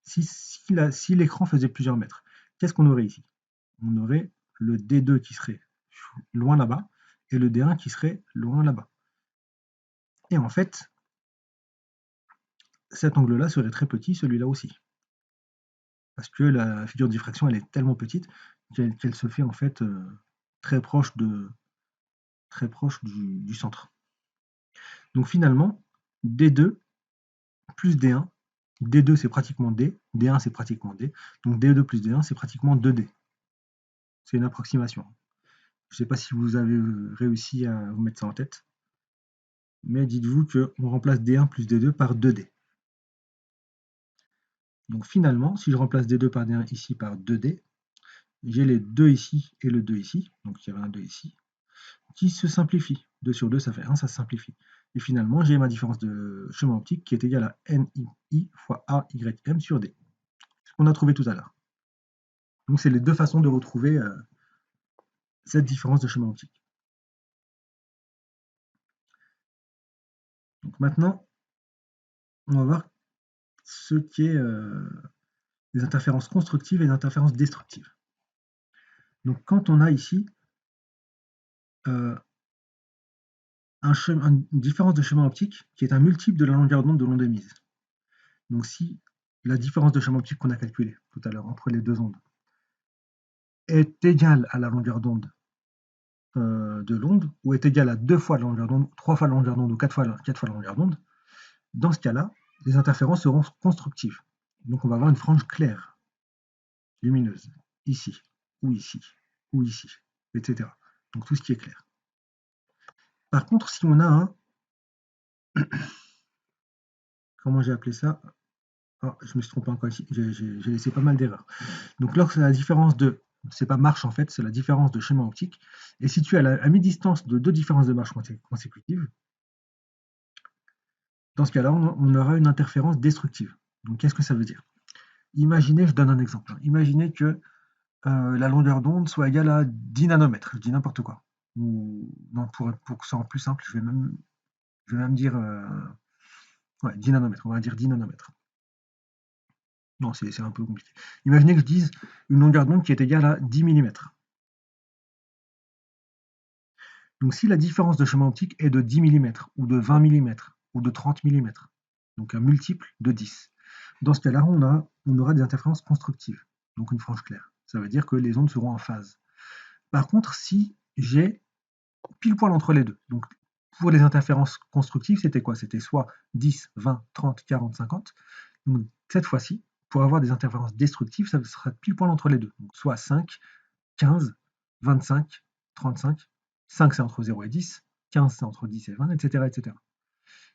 Si l'écran faisait plusieurs mètres, qu'est-ce qu'on aurait ici? On aurait le D2 qui serait loin là-bas et le D1 qui serait loin là-bas. Et en fait, cet angle-là serait très petit, celui-là aussi. Parce que la figure de diffraction, elle est tellement petite qu'elle se fait en fait très proche du centre. Donc finalement, D2 plus D1. D2 c'est pratiquement D, D1 c'est pratiquement D, donc D2 plus D1 c'est pratiquement 2D. C'est une approximation. Je ne sais pas si vous avez réussi à vous mettre ça en tête, mais dites-vous qu'on remplace D1 plus D2 par 2D. Donc finalement, si je remplace D2 par D1 ici par 2D, j'ai les 2 ici et le 2 ici, donc il y avait un 2 ici, qui se simplifie. 2 sur 2, ça fait 1, ça se simplifie. Et finalement, j'ai ma différence de chemin optique qui est égale à NI fois AYM sur D. Ce qu'on a trouvé tout à l'heure. Donc c'est les deux façons de retrouver cette différence de chemin optique. Donc maintenant, on va voir ce qui est des interférences constructives et des interférences destructives. Donc quand on a ici une différence de chemin optique qui est un multiple de la longueur d'onde de l'onde émise. Donc si la différence de chemin optique qu'on a calculée tout à l'heure entre les deux ondes est égale à la longueur d'onde de l'onde, ou est égale à 2 fois la longueur d'onde, 3 fois la longueur d'onde, ou 4 fois la longueur d'onde, dans ce cas-là, les interférences seront constructives. Donc on va avoir une frange claire, lumineuse, ici, ou ici, ou ici, etc. Donc tout ce qui est clair. Par contre, si on a un... Comment j'ai appelé ça? Oh, je me suis trompé encore ici, j'ai laissé pas mal d'erreurs. Donc lorsque la différence de... C'est pas marche en fait, c'est la différence de schéma optique, est située à mi-distance de deux différences de marche consécutives. Dans ce cas-là, on aura une interférence destructive. Donc qu'est-ce que ça veut dire? Imaginez, je donne un exemple, imaginez que la longueur d'onde soit égale à 10 nanomètres, je dis n'importe quoi. Ou, non, pour que ce soit plus simple, je vais même dire 10 nanomètres, on va dire 10 nanomètres. Non, c'est un peu compliqué. Imaginez que je dise une longueur d'onde qui est égale à 10 mm. Donc si la différence de chemin optique est de 10 mm, ou de 20 mm, ou de 30 mm, donc un multiple de 10, dans ce cas-là, on aura des interférences constructives, donc une frange claire. Ça veut dire que les ondes seront en phase. Par contre, si j'ai pile poil entre les deux, donc pour les interférences constructives, c'était quoi? C'était soit 10, 20, 30, 40, 50. Donc cette fois-ci, pour avoir des interférences destructives, ça sera pile poil entre les deux. Donc soit 5, 15, 25, 35, 5 c'est entre 0 et 10, 15 c'est entre 10 et 20, etc. etc.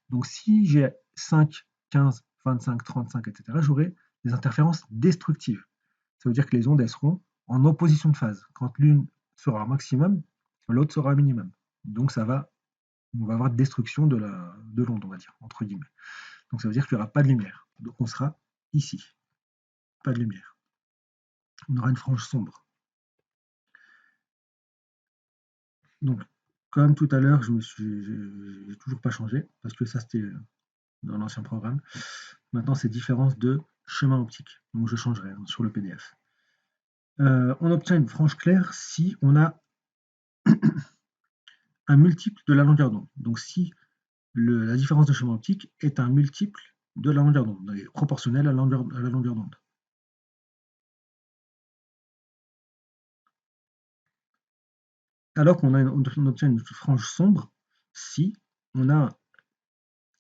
Donc si j'ai 5, 15, 25, 35, etc., j'aurai des interférences destructives. Ça veut dire que les ondes elles seront en opposition de phase. Quand l'une sera un maximum, l'autre sera un minimum. Donc on va avoir destruction de l'onde, on va dire, entre guillemets. Donc ça veut dire qu'il n'y aura pas de lumière. Donc on sera ici. Pas de lumière. On aura une frange sombre. Donc, comme tout à l'heure, j'ai toujours pas changé, parce que ça c'était dans l'ancien programme. Maintenant, c'est différence de chemin optique. Donc je changerai sur le PDF. On obtient une frange claire si on a un multiple de la longueur d'onde. Donc si la différence de chemin optique est un multiple de la longueur d'onde, proportionnel à la longueur d'onde. Alors on obtient une frange sombre si on a un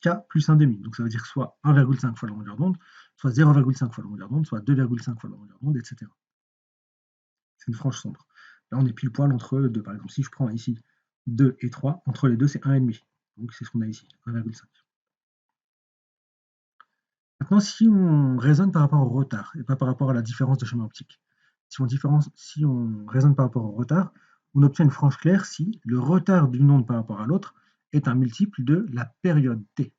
K plus 1,5. Donc ça veut dire soit 1,5 fois la longueur d'onde, soit 0,5 fois la longueur d'onde, soit 2,5 fois la longueur d'onde, etc. C'est une frange sombre. Là, on est pile poil entre deux. Par exemple, si je prends ici 2 et 3, entre les deux, c'est 1,5. Donc c'est ce qu'on a ici, 1,5. Maintenant, si on raisonne par rapport au retard et pas par rapport à la différence de chemin optique, si on raisonne par rapport au retard, on obtient une frange claire si le retard d'une onde par rapport à l'autre est un multiple de la période t.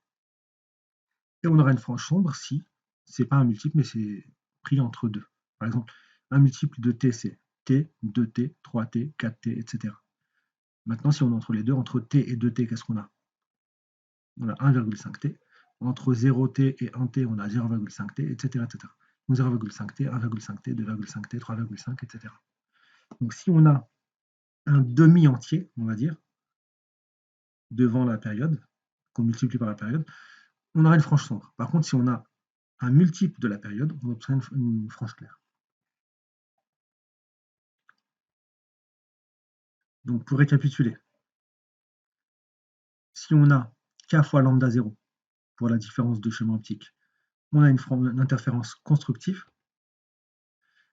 Et on aura une frange sombre si c'est pas un multiple, mais c'est pris entre deux. Par exemple, un multiple de t, c'est t, 2t, 3t, 4t, etc. Maintenant, si on est entre les deux, entre t et 2t, qu'est-ce qu'on a? On a 1,5t. Entre 0t et 1t, on a 0,5t, etc. etc. Donc 0,5t, 1,5t, 2,5t, 3,5, etc. Donc si on a un demi entier, on va dire, devant la période, qu'on multiplie par la période, on aura une frange sombre. Par contre, si on a un multiple de la période, on obtient une frange claire. Donc pour récapituler, si on a k fois lambda 0, pour la différence de chemin optique, on a une interférence constructive.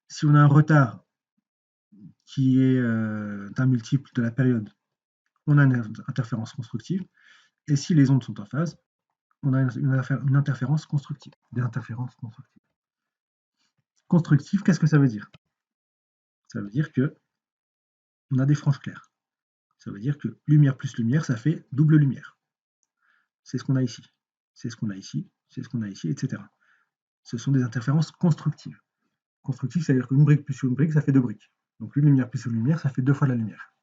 Si on a un retard qui est un multiple de la période, on a une interférence constructive. Et si les ondes sont en phase, on a une interférence constructive. Des interférences constructives. Constructive, qu'est-ce que ça veut dire? Ça veut dire que on a des franges claires. Ça veut dire que lumière plus lumière, ça fait double lumière. C'est ce qu'on a ici. C'est ce qu'on a ici. C'est ce qu'on a ici, etc. Ce sont des interférences constructives. Constructive, c'est-à-dire qu'une brique plus une brique, ça fait deux briques. Donc une lumière plus une lumière, ça fait deux fois la lumière.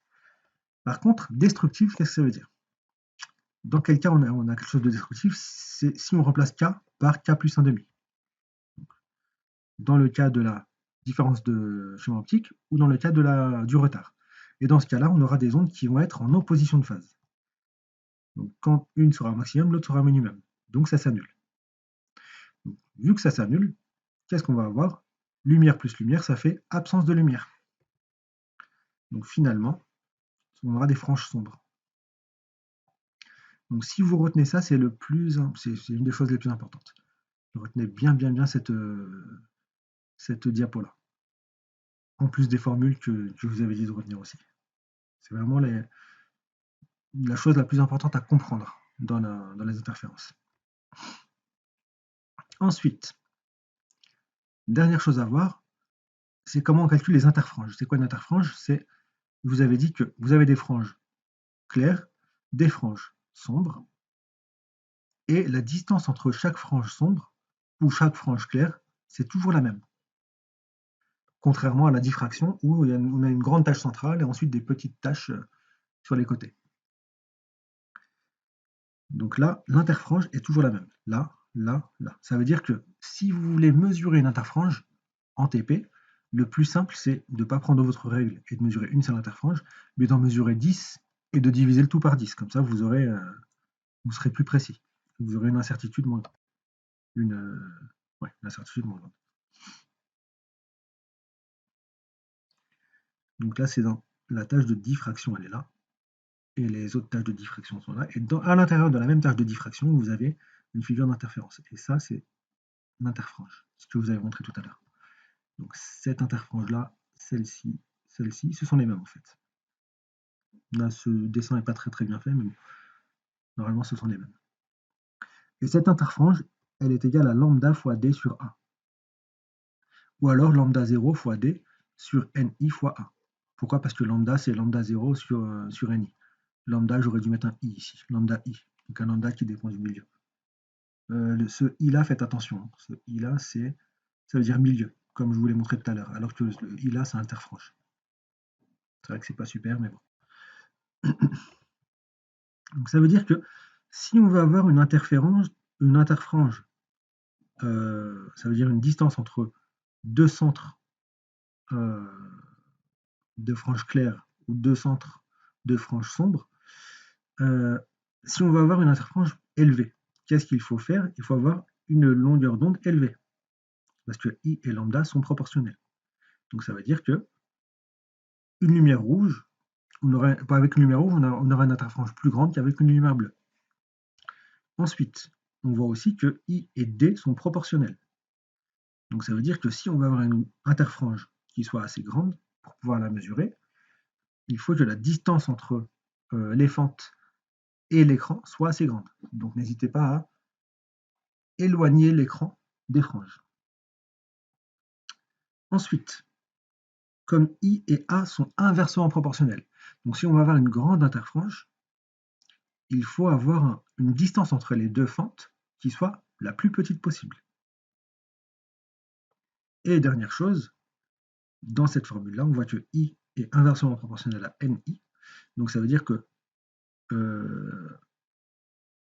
Par contre, destructive, qu'est-ce que ça veut dire? Dans quel cas on a quelque chose de destructif? C'est si on remplace K par K plus 1,5. Dans le cas de la différence de chemin optique ou dans le cas du retard. Et dans ce cas-là, on aura des ondes qui vont être en opposition de phase. Donc quand une sera au maximum, l'autre sera au minimum. Donc ça s'annule. Vu que ça s'annule, qu'est-ce qu'on va avoir? Lumière plus lumière, ça fait absence de lumière. Donc finalement, on aura des franges sombres. Donc si vous retenez ça, c'est une des choses les plus importantes. Retenez bien cette diapo-là. En plus des formules que je vous avais dit de retenir aussi. C'est vraiment la chose la plus importante à comprendre dans les interférences. Ensuite, dernière chose à voir, c'est comment on calcule les interfranges. C'est quoi une interfrange? C'est, je vous avais dit que vous avez des franges claires, des franges sombres, et la distance entre chaque frange sombre ou chaque frange claire, c'est toujours la même. Contrairement à la diffraction où on a une grande tache centrale et ensuite des petites taches sur les côtés. Donc là, l'interfrange est toujours la même. Là, là, là. Ça veut dire que si vous voulez mesurer une interfrange en TP, le plus simple, c'est de ne pas prendre votre règle et de mesurer une seule interfrange, mais d'en mesurer 10 et de diviser le tout par 10. Comme ça, vous serez plus précis. Vous aurez une incertitude moins grande. Une incertitude moins grande. Donc là, c'est dans la tâche de diffraction, elle est là. Et les autres tâches de diffraction sont là. Et à l'intérieur de la même tâche de diffraction, vous avez une figure d'interférence. Et ça, c'est l'interfrange, ce que vous avez montré tout à l'heure. Donc cette interfrange-là, celle-ci, ce sont les mêmes en fait. Là, ce dessin n'est pas très bien fait, mais bon, normalement, ce sont les mêmes. Et cette interfrange, elle est égale à lambda fois d sur A. Ou alors lambda 0 fois d sur ni fois A. Pourquoi? Parce que lambda, c'est lambda 0 sur ni. Lambda, j'aurais dû mettre un i ici, lambda i, donc un lambda qui dépend du milieu. Ce i-là, faites attention, hein. Ce i-là, ça veut dire milieu, comme je vous l'ai montré tout à l'heure, alors que le i-là, c'est interfrange. C'est vrai que c'est pas super, mais bon. Donc ça veut dire que si on veut avoir une interfrange, ça veut dire une distance entre deux centres de franges claires ou deux centres de franges sombres, si on veut avoir une interfrange élevée, qu'est-ce qu'il faut faire? Il faut avoir une longueur d'onde élevée, parce que I et lambda sont proportionnels. Donc ça veut dire que une lumière rouge, avec une lumière rouge, on aura une interfrange plus grande qu'avec une lumière bleue. Ensuite, on voit aussi que I et D sont proportionnels. Donc ça veut dire que si on veut avoir une interfrange qui soit assez grande pour pouvoir la mesurer, il faut que la distance entre les fentes et l'écran soit assez grande. Donc n'hésitez pas à éloigner l'écran des franges. Ensuite, comme I et A sont inversement proportionnels, donc si on veut avoir une grande interfrange, il faut avoir une distance entre les deux fentes qui soit la plus petite possible. Et dernière chose, dans cette formule-là, on voit que I est inversement proportionnel à NI. Donc ça veut dire que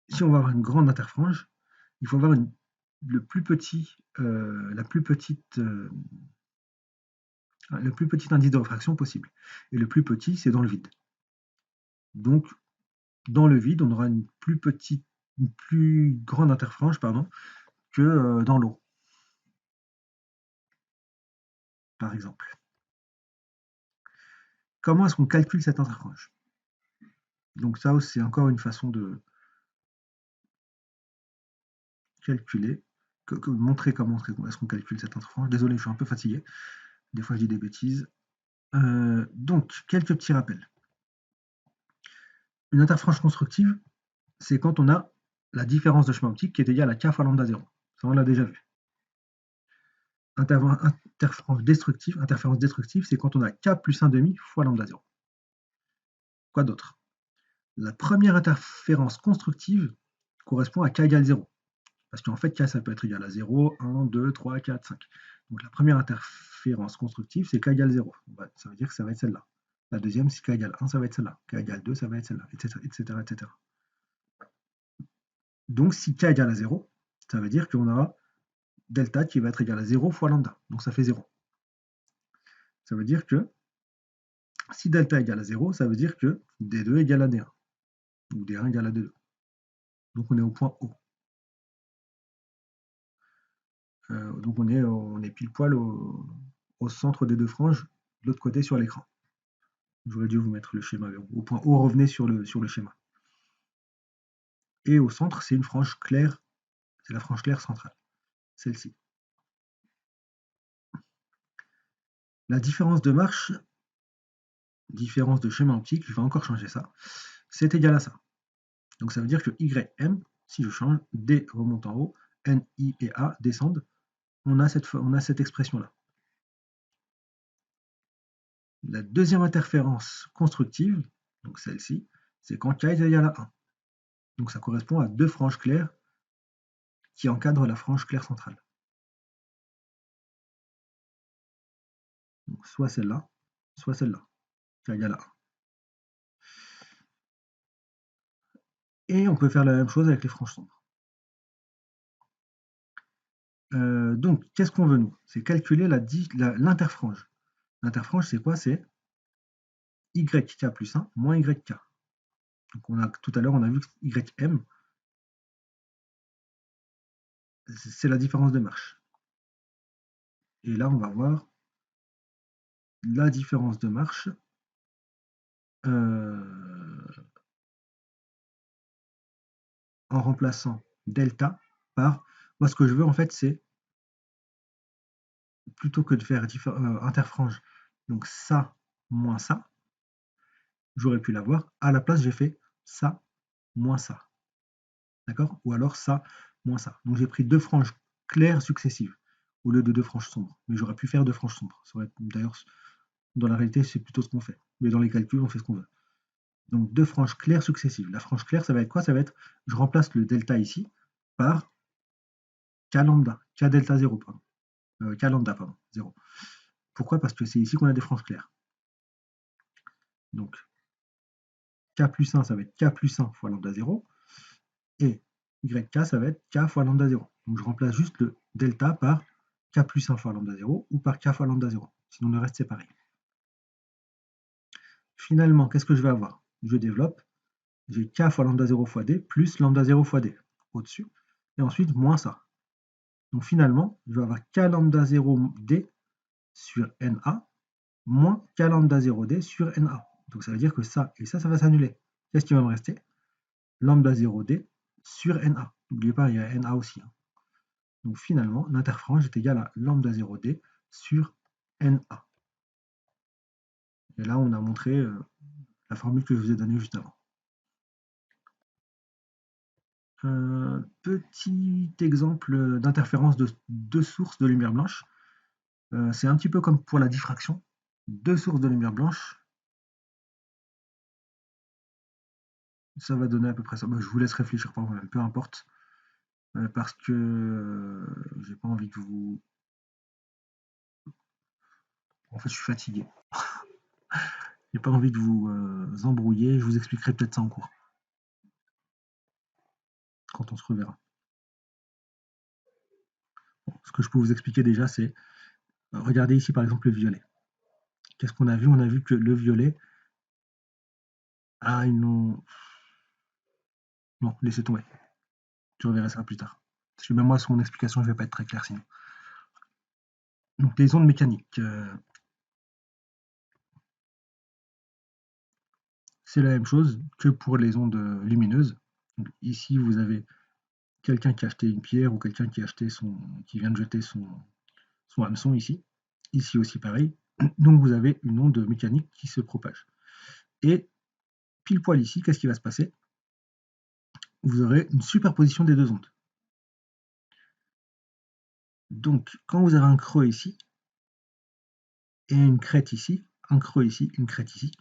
si on va avoir une grande interfrange, il faut avoir le plus petit indice de réfraction possible. Et le plus petit, c'est dans le vide. Donc, dans le vide, on aura une plus grande interfrange que dans l'eau, par exemple. Comment est-ce qu'on calcule cette interfrange? Donc ça, c'est encore une façon calculer, montrer comment est-ce qu'on calcule cette interfrange. Désolé, je suis un peu fatigué. Des fois, je dis des bêtises. Donc, quelques petits rappels. Une interfrange constructive, c'est quand on a la différence de chemin optique qui est égale à k fois lambda 0. Ça, on l'a déjà vu. Interférence destructive, c'est quand on a k plus 1,5 fois lambda 0. Quoi d'autre? La première interférence constructive correspond à k égale 0. Parce qu'en fait, k, ça peut être égal à 0, 1, 2, 3, 4, 5. Donc la première interférence constructive, c'est k égale 0. Ça veut dire que ça va être celle-là. La deuxième, c'est k égale 1, ça va être celle-là. K égale 2, ça va être celle-là, etc., etc., etc. Donc si k égale à 0, ça veut dire qu'on aura delta qui va être égal à 0 fois lambda. Donc ça fait 0. Ça veut dire que si delta égale à 0, ça veut dire que D2 égale à D1. Ou D1 égale à D2. Donc on est au point O. Donc on est pile poil au centre des deux franges, de l'autre côté sur l'écran. J'aurais dû vous mettre le schéma. Au point O, revenez sur le schéma. Et au centre, c'est une frange claire, c'est la frange claire centrale, celle-ci. La différence de marche, différence de schéma optique, je vais encore changer ça, c'est égal à ça. Donc ça veut dire que YM, si je change, D remonte en haut, N, I et A descendent, on a cette expression-là. La deuxième interférence constructive, donc celle-ci, c'est quand K est égal à 1. Donc ça correspond à deux franges claires qui encadrent la frange claire centrale. Donc soit celle-là, K égale à 1. Et on peut faire la même chose avec les franges sombres. Donc, qu'est-ce qu'on veut, nous? C'est calculer l'interfrange. L'interfrange, c'est quoi? C'est YK plus 1 moins YK. Donc, tout à l'heure, on a vu que YM, c'est la différence de marche. Et là, on va voir la différence de marche en remplaçant delta par... Moi, ce que je veux, en fait, c'est plutôt que de faire interfrange, donc ça moins ça, j'aurais pu l'avoir. À la place, j'ai fait ça moins ça. D'accord? Ou alors ça moins ça. Donc j'ai pris deux franges claires successives au lieu de deux franges sombres. Mais j'aurais pu faire deux franges sombres. D'ailleurs, dans la réalité, c'est plutôt ce qu'on fait. Mais dans les calculs, on fait ce qu'on veut. Donc deux franges claires successives. La frange claire, ça va être quoi? Ça va être, je remplace le delta ici par k lambda, k delta 0, pardon. K lambda, pardon, 0. Pourquoi? Parce que c'est ici qu'on a des franges claires. Donc, k plus 1, ça va être k plus 1 fois lambda 0. Et yk, ça va être k fois lambda 0. Donc, je remplace juste le delta par k plus 1 fois lambda 0 ou par k fois lambda 0. Sinon, le reste, c'est pareil. Finalement, qu'est-ce que je vais avoir? Je développe. J'ai k fois lambda 0 fois d plus lambda 0 fois d au-dessus. Et ensuite, moins ça. Donc, finalement, je vais avoir k lambda 0 d sur na moins k lambda 0 d sur na. Donc, ça veut dire que ça et ça va s'annuler. Qu'est-ce qui va me rester? Lambda 0 d sur na. N'oubliez pas, il y a na aussi. Donc finalement, l'interfrange est égale à lambda 0 d sur na. Et là, on a montré la formule que je vous ai donnée juste avant. Petit exemple d'interférence de deux sources de lumière blanche. C'est un petit peu comme pour la diffraction. Deux sources de lumière blanche. Ça va donner à peu près ça. Je vous laisse réfléchir par vous-même, peu importe. Parce que j'ai pas envie de vous... En fait, je suis fatigué. J'ai pas envie de vous embrouiller. Je vous expliquerai peut-être ça en cours. Quand on se reverra. Bon, ce que je peux vous expliquer déjà, c'est... Regardez ici par exemple le violet. Qu'est-ce qu'on a vu? On a vu que le violet a une... Non, laissez tomber. Je reverrai ça plus tard. Parce que même moi, sur mon explication, je ne vais pas être très clair sinon. Donc les ondes mécaniques. C'est la même chose que pour les ondes lumineuses. Donc, ici, vous avez quelqu'un qui a acheté une pierre ou quelqu'un qui vient de jeter son hameçon ici. Ici aussi pareil. Donc vous avez une onde mécanique qui se propage. Et pile poil ici, qu'est-ce qui va se passer? Vous aurez une superposition des deux ondes. Donc quand vous avez un creux ici, et une crête ici, un creux ici, une crête ici,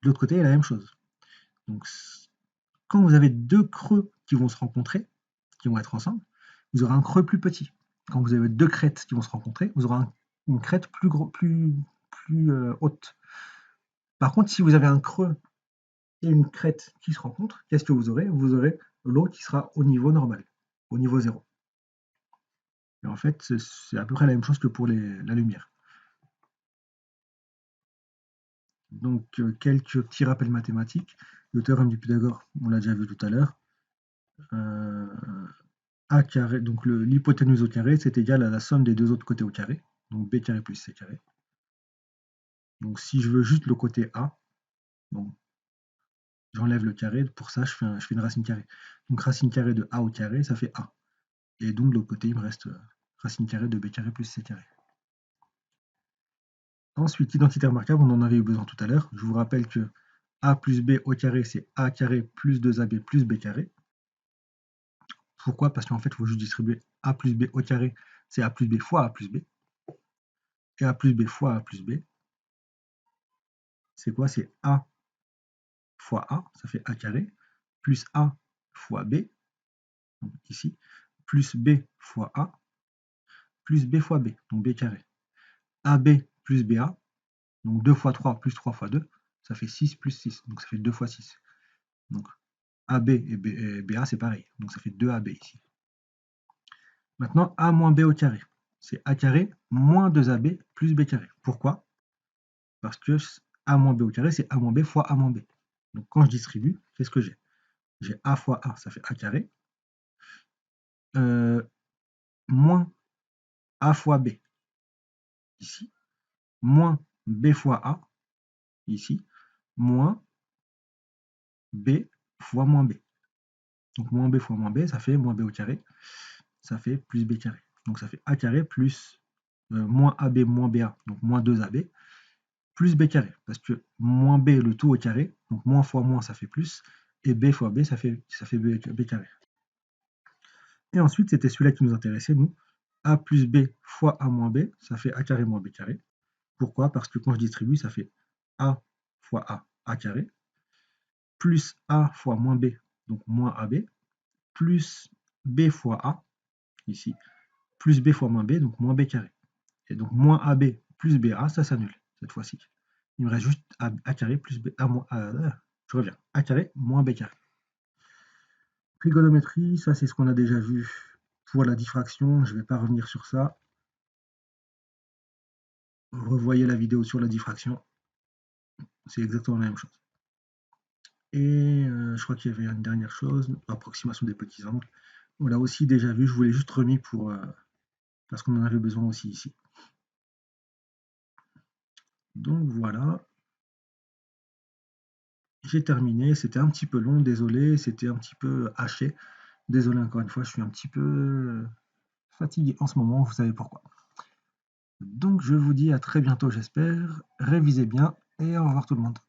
de l'autre côté, il y a la même chose. Donc quand vous avez deux creux qui vont se rencontrer, qui vont être ensemble, vous aurez un creux plus petit. Quand vous avez deux crêtes qui vont se rencontrer, vous aurez une crête plus haute. Par contre, si vous avez un creux et une crête qui se rencontrent, qu'est-ce que vous aurez? Vous aurez l'eau qui sera au niveau normal, au niveau zéro. Et en fait, c'est à peu près la même chose que pour la lumière. Donc, quelques petits rappels mathématiques. Le théorème du Pythagore, on l'a déjà vu tout à l'heure. A carré, donc l'hypoténuse au carré, c'est égal à la somme des deux autres côtés au carré, donc b carré plus c carré. Donc si je veux juste le côté A, bon, j'enlève le carré, pour ça je fais une racine carrée. Donc racine carrée de A au carré, ça fait A. Et donc de l'autre côté, il me reste racine carrée de b carré plus c carré. Ensuite, identité remarquable, on en avait eu besoin tout à l'heure. Je vous rappelle que A plus B au carré, c'est A carré plus 2AB plus B carré. Pourquoi? Parce qu'en fait, il faut juste distribuer A plus B au carré, c'est A plus B fois A plus B. Et A plus B fois A plus B, c'est quoi? C'est A fois A, ça fait A carré, plus A fois B, donc ici, plus B fois A, plus B fois B, donc B carré. AB plus BA, donc 2 fois 3 plus 3 fois 2, ça fait 6 plus 6, donc ça fait 2 fois 6. Donc AB et BA, c'est pareil, donc ça fait 2AB ici. Maintenant, A moins B au carré, c'est A carré moins 2AB plus B carré. Pourquoi? Parce que A moins B au carré, c'est A moins B fois A moins B. Donc quand je distribue, qu'est-ce que j'ai? J'ai A fois A, ça fait A carré, moins A fois B, ici, moins B fois A, ici, moins B fois moins B. Donc moins B fois moins B, ça fait moins B au carré, ça fait plus B carré. Donc ça fait A carré plus moins AB moins BA, donc moins 2AB, plus B carré. Parce que moins B, le tout au carré, donc moins fois moins, ça fait plus, et B fois B, ça fait B carré. Et ensuite, c'était celui-là qui nous intéressait, nous. A plus B fois A moins B, ça fait A carré moins B carré. Pourquoi? Parce que quand je distribue, ça fait A fois A, A carré, plus A fois moins B, donc moins AB, plus B fois A, ici, plus B fois moins B, donc moins B carré. Et donc moins AB plus BA, ça s'annule, cette fois-ci. Il me reste juste A carré plus B, je reviens, A carré moins B carré. Trigonométrie, ça c'est ce qu'on a déjà vu pour la diffraction, je ne vais pas revenir sur ça. Revoyez la vidéo sur la diffraction, c'est exactement la même chose. Et je crois qu'il y avait une dernière chose, approximation des petits angles. On l'a aussi déjà vu, je vous l'ai juste remis parce qu'on en avait besoin aussi ici. Donc voilà, j'ai terminé, c'était un petit peu long, désolé, c'était un petit peu haché. Désolé encore une fois, je suis un petit peu fatigué en ce moment, vous savez pourquoi. Donc je vous dis à très bientôt j'espère, révisez bien et au revoir tout le monde.